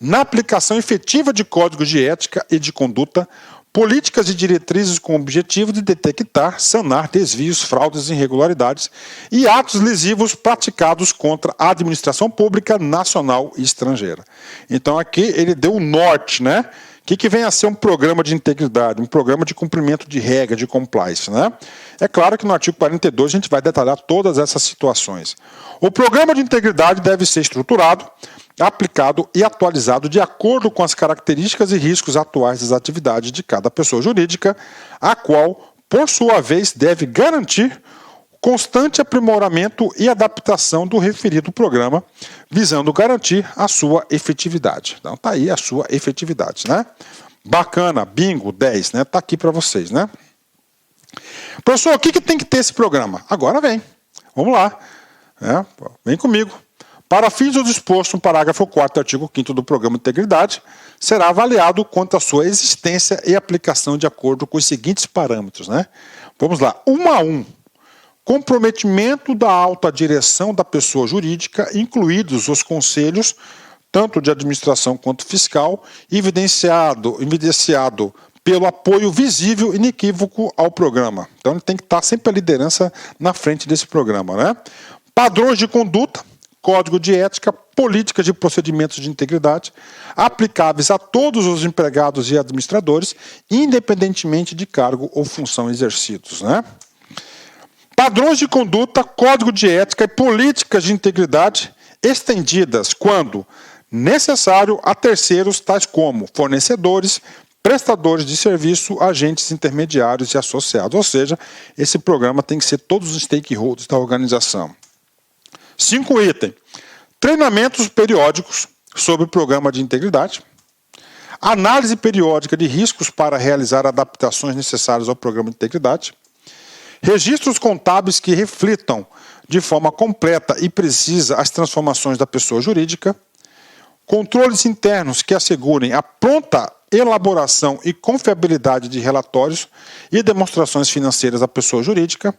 [SPEAKER 1] na aplicação efetiva de códigos de ética e de conduta, políticas e diretrizes com o objetivo de detectar, sanar desvios, fraudes e irregularidades e atos lesivos praticados contra a administração pública nacional e estrangeira. Então aqui ele deu o norte, né? O que vem a ser um programa de integridade, um programa de cumprimento de regra, de compliance, né? É claro que no artigo 42 a gente vai detalhar todas essas situações. O programa de integridade deve ser estruturado, aplicado e atualizado de acordo com as características e riscos atuais das atividades de cada pessoa jurídica, a qual, por sua vez, deve garantir constante aprimoramento e adaptação do referido programa, visando garantir a sua efetividade. Então tá aí a sua efetividade, né? Bacana, bingo, 10, né? Tá aqui para vocês, né? Professor, o que tem que ter esse programa? Agora vem, vamos lá, né? Vem comigo. Para fins do disposto no parágrafo 4º do artigo 5º do Programa de Integridade, será avaliado quanto à sua existência e aplicação de acordo com os seguintes parâmetros, né? Vamos lá, 1 a 1. Comprometimento da alta direção da pessoa jurídica, incluídos os conselhos, tanto de administração quanto fiscal, evidenciado pelo apoio visível e inequívoco ao programa. Então ele tem que estar sempre a liderança na frente desse programa, né? Padrões de conduta, código de ética, políticas de procedimentos de integridade, aplicáveis a todos os empregados e administradores, independentemente de cargo ou função exercidos, né? Padrões de conduta, código de ética e políticas de integridade estendidas, quando necessário, a terceiros tais como fornecedores, prestadores de serviço, agentes intermediários e associados. Ou seja, esse programa tem que ser todos os stakeholders da organização. 5 itens. Treinamentos periódicos sobre o programa de integridade. Análise periódica de riscos para realizar adaptações necessárias ao programa de integridade. Registros contábeis que reflitam de forma completa e precisa as transformações da pessoa jurídica. Controles internos que assegurem a pronta elaboração e confiabilidade de relatórios e demonstrações financeiras da pessoa jurídica.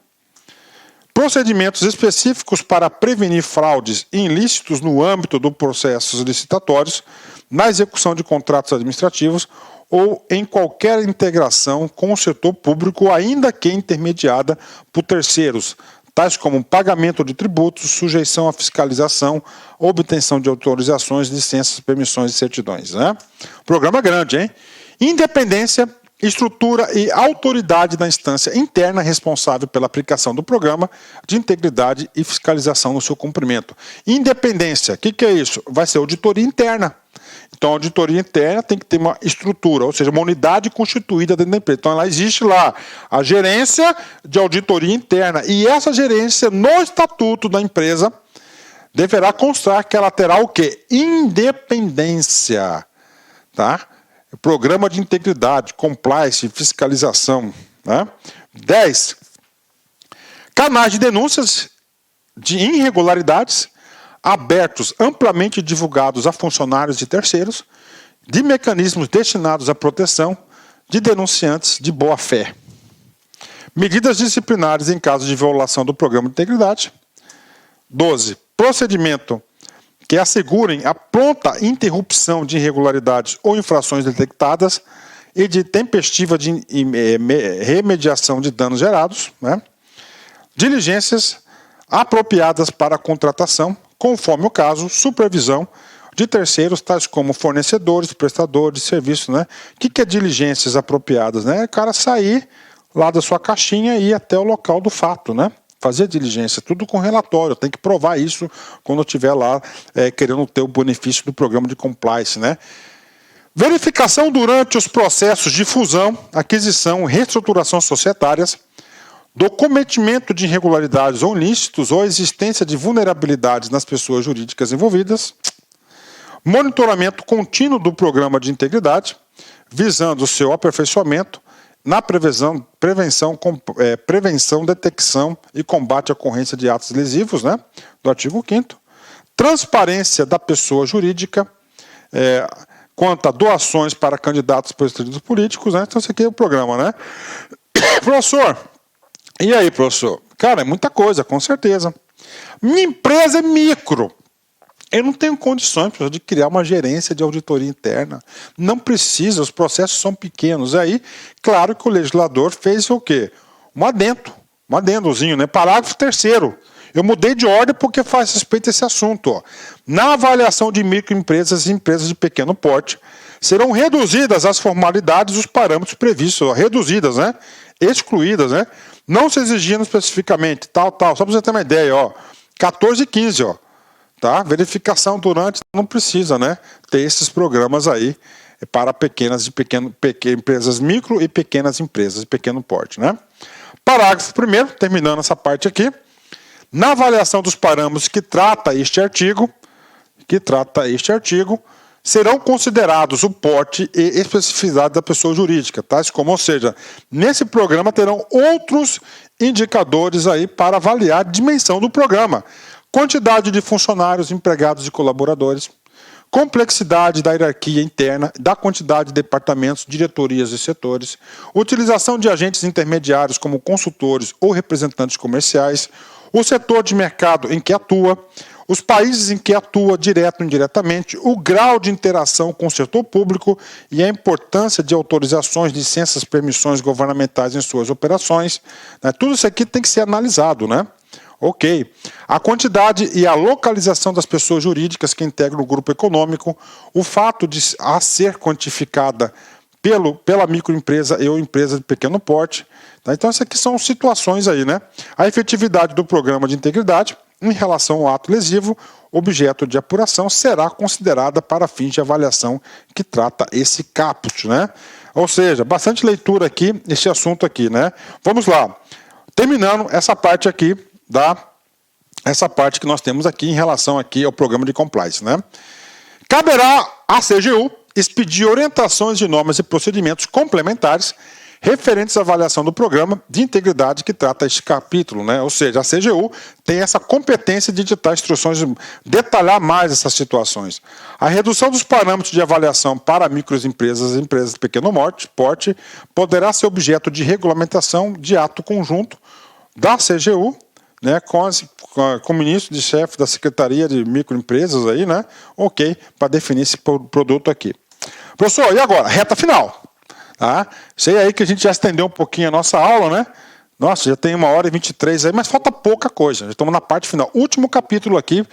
[SPEAKER 1] Procedimentos específicos para prevenir fraudes e ilícitos no âmbito dos processos licitatórios, na execução de contratos administrativos ou em qualquer integração com o setor público, ainda que intermediada por terceiros, tais como pagamento de tributos, sujeição à fiscalização, obtenção de autorizações, licenças, permissões e certidões, né? Programa grande, hein? Independência, estrutura e autoridade da instância interna responsável pela aplicação do programa de integridade e fiscalização no seu cumprimento. Independência, o que é isso? Vai ser auditoria interna. Então, a auditoria interna tem que ter uma estrutura, ou seja, uma unidade constituída dentro da empresa. Então, ela existe lá a gerência de auditoria interna. E essa gerência, no estatuto da empresa, deverá constar que ela terá o quê? Independência. Tá? Programa de integridade, compliance, fiscalização. Né? 10. Canais de denúncias de irregularidades abertos, amplamente divulgados a funcionários e terceiros, de mecanismos destinados à proteção de denunciantes de boa-fé. Medidas disciplinares em caso de violação do programa de integridade. 12. Procedimento que assegurem a pronta interrupção de irregularidades ou infrações detectadas e de tempestiva de remediação de danos gerados. Né? Diligências apropriadas para a contratação, conforme o caso, supervisão de terceiros, tais como fornecedores, prestadores de serviço. Né? O que é diligências apropriadas? Né? O cara sair lá da sua caixinha e ir até o local do fato, né? Fazer diligência, tudo com relatório, tem que provar isso quando eu estiver lá querendo ter o benefício do programa de compliance, né? Verificação durante os processos de fusão, aquisição, reestruturação societárias, do cometimento de irregularidades ou ilícitos ou existência de vulnerabilidades nas pessoas jurídicas envolvidas, monitoramento contínuo do programa de integridade, visando o seu aperfeiçoamento, na prevenção, detecção e combate à ocorrência de atos lesivos, né, do artigo 5º, transparência da pessoa jurídica quanto a doações para candidatos partidos políticos, né, então esse aqui é o programa, né. Professor, e aí, professor? Cara, é muita coisa, com certeza. Minha empresa é micro. Eu não tenho condições, professor, de criar uma gerência de auditoria interna. Não precisa, os processos são pequenos. Aí, claro que o legislador fez o quê? Um adendozinho, né? Parágrafo 3º. Eu mudei de ordem porque faz respeito a esse assunto. Ó. Na avaliação de microempresas e empresas de pequeno porte, serão reduzidas as formalidades e os parâmetros previstos. Ó, reduzidas, né? Excluídas, né? Não se exigindo especificamente, tal. Só para você ter uma ideia, ó. 14 e 15, ó. Tá? Verificação durante, não precisa, né? Ter esses programas aí para empresas micro e pequenas empresas de pequeno porte, né? Parágrafo 1º, terminando essa parte aqui. Na avaliação dos parâmetros que trata este artigo, serão considerados o porte e especificidade da pessoa jurídica, tais como, ou seja, nesse programa terão outros indicadores aí para avaliar a dimensão do programa. Quantidade de funcionários, empregados e colaboradores, complexidade da hierarquia interna, da quantidade de departamentos, diretorias e setores, utilização de agentes intermediários como consultores ou representantes comerciais, o setor de mercado em que atua, os países em que atua direto ou indiretamente, o grau de interação com o setor público e a importância de autorizações, licenças, permissões governamentais em suas operações. Né? Tudo isso aqui tem que ser analisado, né? Ok. A quantidade e a localização das pessoas jurídicas que integram o grupo econômico, o fato de a ser quantificada pela microempresa ou empresa de pequeno porte. Tá? Então, essas aqui são situações aí, né? A efetividade do programa de integridade em relação ao ato lesivo, objeto de apuração, será considerada para fins de avaliação que trata esse caput, né? Ou seja, bastante leitura aqui, esse assunto aqui, né? Vamos lá. Terminando essa parte aqui, essa parte que nós temos aqui em relação aqui ao programa de compliance, né? Caberá à CGU expedir orientações de normas e procedimentos complementares referentes à avaliação do programa de integridade que trata este capítulo, né? Ou seja, a CGU tem essa competência de ditar instruções, detalhar mais essas situações. A redução dos parâmetros de avaliação para microempresas e empresas de pequeno porte poderá ser objeto de regulamentação de ato conjunto da CGU, né, com o ministro de chefe da Secretaria de Microempresas aí, né? Ok, para definir esse produto aqui. Professor, e agora? Reta final. Tá? Sei aí que a gente já estendeu um pouquinho a nossa aula, né? Nossa, já tem 1h23 aí, mas falta pouca coisa. Já estamos na parte final. Último capítulo aqui,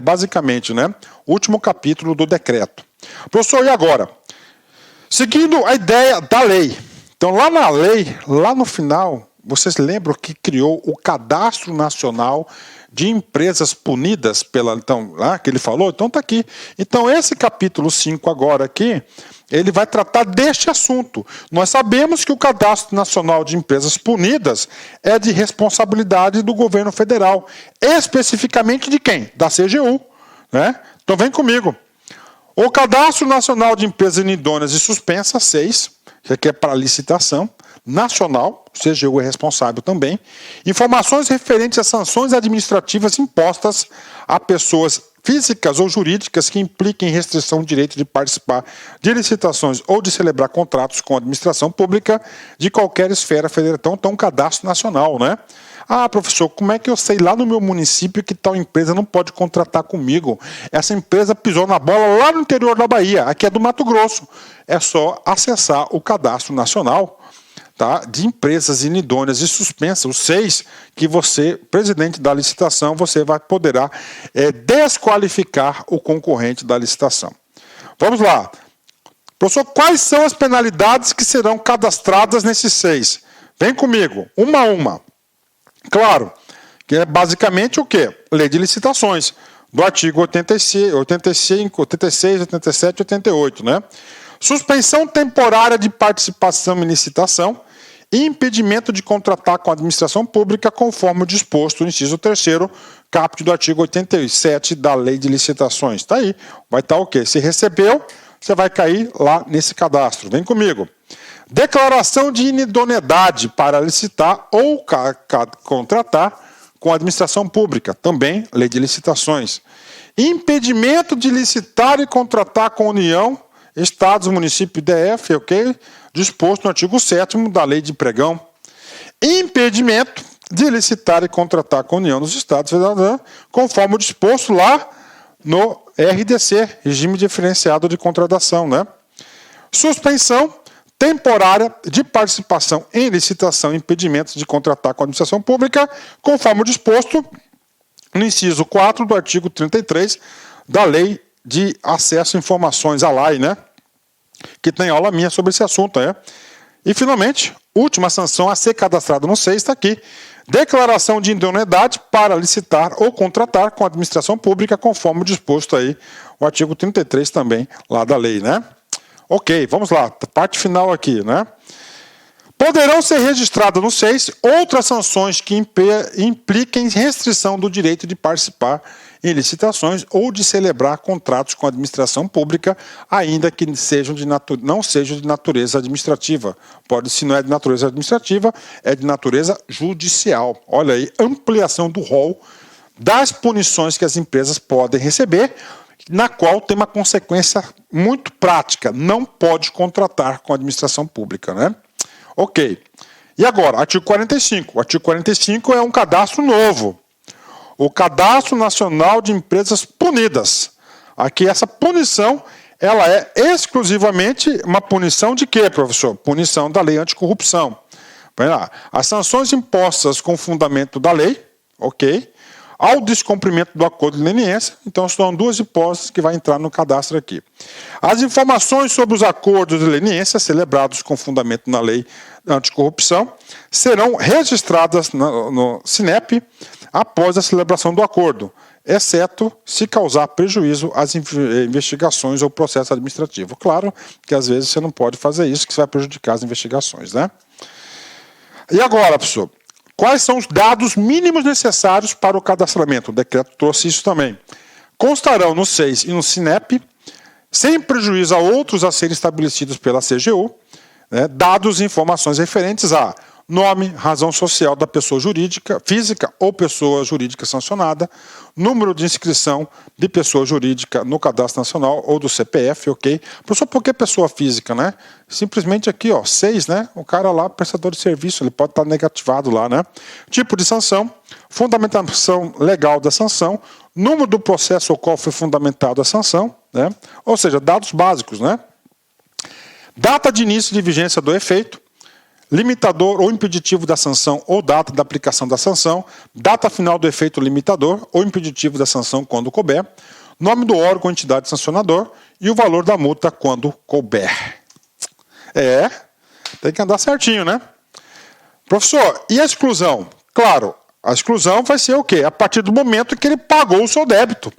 [SPEAKER 1] basicamente, né? Último capítulo do decreto. Professor, e agora? Seguindo a ideia da lei. Então, lá na lei, lá no final, vocês lembram que criou o Cadastro Nacional de Empresas Punidas pela... Então, lá que ele falou? Então, está aqui. Então, esse capítulo 5 agora aqui, ele vai tratar deste assunto. Nós sabemos que o Cadastro Nacional de Empresas Punidas é de responsabilidade do governo federal. Especificamente de quem? Da CGU. Né? Então, vem comigo. O Cadastro Nacional de Empresas Inidôneas e Suspensas, 6, que é para licitação nacional, o CGU é responsável também. Informações referentes a sanções administrativas impostas a pessoas físicas ou jurídicas que impliquem restrição do direito de participar de licitações ou de celebrar contratos com a administração pública de qualquer esfera federal. Então, um cadastro nacional, né? Ah, professor, como é que eu sei lá no meu município que tal empresa não pode contratar comigo? Essa empresa pisou na bola lá no interior da Bahia, aqui é do Mato Grosso. É só acessar o Cadastro Nacional, tá, de Empresas Inidôneas e Suspensas, os 6, que você, presidente da licitação, você poderá desqualificar o concorrente da licitação. Vamos lá. Professor, quais são as penalidades que serão cadastradas nesses 6? Vem comigo, uma a uma. Claro, que é basicamente o quê? Lei de licitações, do artigo 85, 86, 87 e 88, né? Suspensão temporária de participação em licitação e impedimento de contratar com a administração pública conforme o disposto no inciso 3º, caput do artigo 87 da Lei de Licitações. Está aí, vai estar o quê? Se recebeu, você vai cair lá nesse cadastro. Vem comigo. Declaração de inidoneidade para licitar ou contratar com a administração pública, também Lei de Licitações. Impedimento de licitar e contratar com a União, Estados, município e DF, ok? Disposto no artigo 7º da Lei de Pregão. Impedimento de licitar e contratar com a União dos Estados Federais, conforme o disposto lá no RDC, Regime Diferenciado de Contratação, né? Suspensão temporária de participação em licitação e impedimentos de contratar com a administração pública, conforme o disposto no inciso 4 do artigo 33 da Lei de Acesso a Informações, a LAI, né? Que tem aula minha sobre esse assunto, né? E, finalmente, última sanção a ser cadastrada no 6 está aqui. Declaração de idoneidade para licitar ou contratar com a administração pública, conforme o disposto aí, o artigo 33 também, lá da lei, né? Ok, vamos lá, parte final aqui, né? Poderão ser registradas no 6 outras sanções que impliquem restrição do direito de participar em licitações ou de celebrar contratos com a administração pública, ainda que não sejam de natureza administrativa. Se não é de natureza administrativa, é de natureza judicial. Olha aí, ampliação do rol das punições que as empresas podem receber, na qual tem uma consequência muito prática. Não pode contratar com a administração pública, né? Ok. E agora, artigo 45. O artigo 45 é um cadastro novo. O Cadastro Nacional de Empresas Punidas. Aqui essa punição, ela é exclusivamente uma punição de quê, professor? Punição da Lei Anticorrupção. Vai lá. As sanções impostas com fundamento da lei, ok? Ao descumprimento do acordo de leniência, então são duas hipóteses que vai entrar no cadastro aqui. As informações sobre os acordos de leniência celebrados com fundamento na lei anticorrupção serão registradas no SINEP após a celebração do acordo, exceto se causar prejuízo às investigações ou processo administrativo. Claro que às vezes você não pode fazer isso, que você vai prejudicar as investigações, né? E agora, professor? Quais são os dados mínimos necessários para o cadastramento? O decreto trouxe isso também. Constarão no 6 e no SINEP, sem prejuízo a outros a serem estabelecidos pela CGU, né, dados e informações referentes a nome, razão social da pessoa jurídica, física ou pessoa jurídica sancionada, número de inscrição de pessoa jurídica no Cadastro Nacional ou do CPF, ok? Professor, por que pessoa física, né? Simplesmente aqui, ó, 6, né? O cara lá, prestador de serviço, ele pode estar negativado lá, né? Tipo de sanção, fundamentação legal da sanção, número do processo ao qual foi fundamentada a sanção, né? Ou seja, dados básicos, né? Data de início de vigência do efeito, limitador ou impeditivo da sanção ou data da aplicação da sanção, data final do efeito limitador ou impeditivo da sanção quando couber, nome do órgão ou entidade sancionador e o valor da multa quando couber. Tem que andar certinho, né? Professor, e a exclusão? Claro, a exclusão vai ser o quê? A partir do momento que ele pagou o seu débito,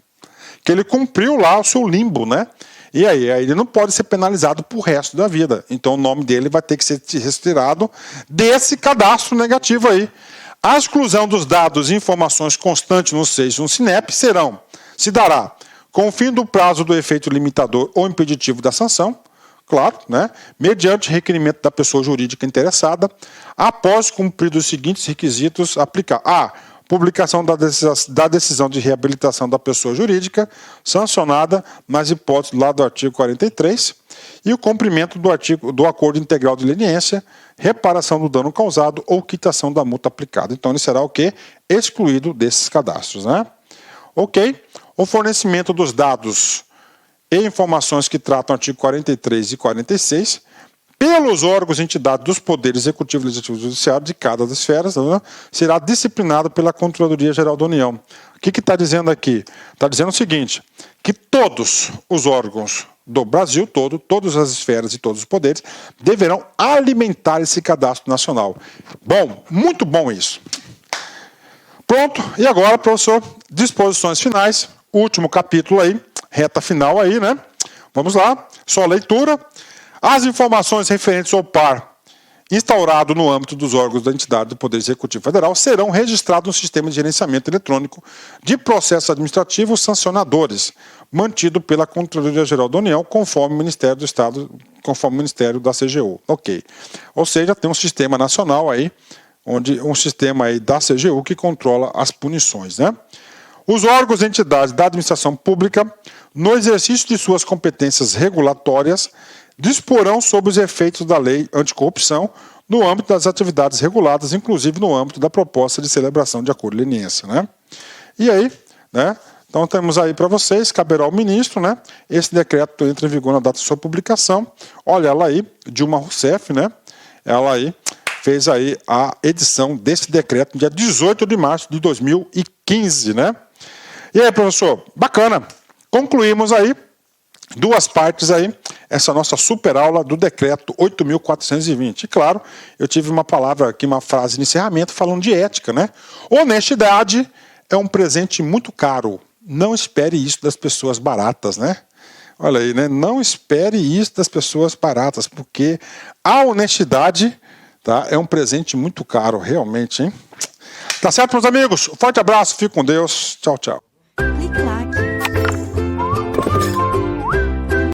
[SPEAKER 1] que ele cumpriu lá o seu limbo, né? E aí ele não pode ser penalizado pro resto da vida. Então o nome dele vai ter que ser retirado desse cadastro negativo aí. A exclusão dos dados e informações constantes no SEIS e no SINEP se dará com o fim do prazo do efeito limitador ou impeditivo da sanção, claro, né? Mediante requerimento da pessoa jurídica interessada, após cumpridos os seguintes requisitos aplicar. A. Publicação da decisão de reabilitação da pessoa jurídica sancionada nas hipóteses lá do artigo 43 e o cumprimento do acordo integral de leniência, reparação do dano causado ou quitação da multa aplicada. Então, ele será o quê? Excluído desses cadastros, né? Ok. O fornecimento dos dados e informações que tratam o artigo 43 e 46 pelos órgãos e entidades dos poderes executivo, legislativo e judiciário de cada das esferas, né, será disciplinado pela Controladoria Geral da União. O que está dizendo aqui? Está dizendo o seguinte, que todos os órgãos do Brasil todo, todas as esferas e todos os poderes, deverão alimentar esse cadastro nacional. Bom, muito bom isso. Pronto, e agora, professor, disposições finais, último capítulo aí, reta final aí, né? Vamos lá, só leitura. As informações referentes ao par instaurado no âmbito dos órgãos da entidade do Poder Executivo Federal serão registrados no Sistema de Gerenciamento Eletrônico de Processos Administrativos Sancionadores, mantido pela Controladoria Geral da União, conforme o Ministério do Estado, conforme o Ministério da CGU. Ok. Ou seja, tem um sistema nacional aí, um sistema aí da CGU que controla as punições, né? Os órgãos e entidades da administração pública, no exercício de suas competências regulatórias, disporão sobre os efeitos da lei anticorrupção no âmbito das atividades reguladas, inclusive no âmbito da proposta de celebração de acordo de leniência, né? E aí, né? Então temos aí para vocês, caberá ao ministro, né? Esse decreto entra em vigor na data de sua publicação. Olha ela aí, Dilma Rousseff, né? Ela aí fez aí a edição desse decreto no dia 18 de março de 2015, né? E aí, professor, bacana. Concluímos aí duas partes aí, essa nossa super aula do decreto 8.420. E claro, eu tive uma palavra aqui, uma frase de encerramento falando de ética, né? Honestidade é um presente muito caro. Não espere isso das pessoas baratas, né? Olha aí, né? Não espere isso das pessoas baratas, porque a honestidade, tá, é um presente muito caro, realmente, hein? Tá certo, meus amigos? Um forte abraço, fique com Deus. Tchau, tchau.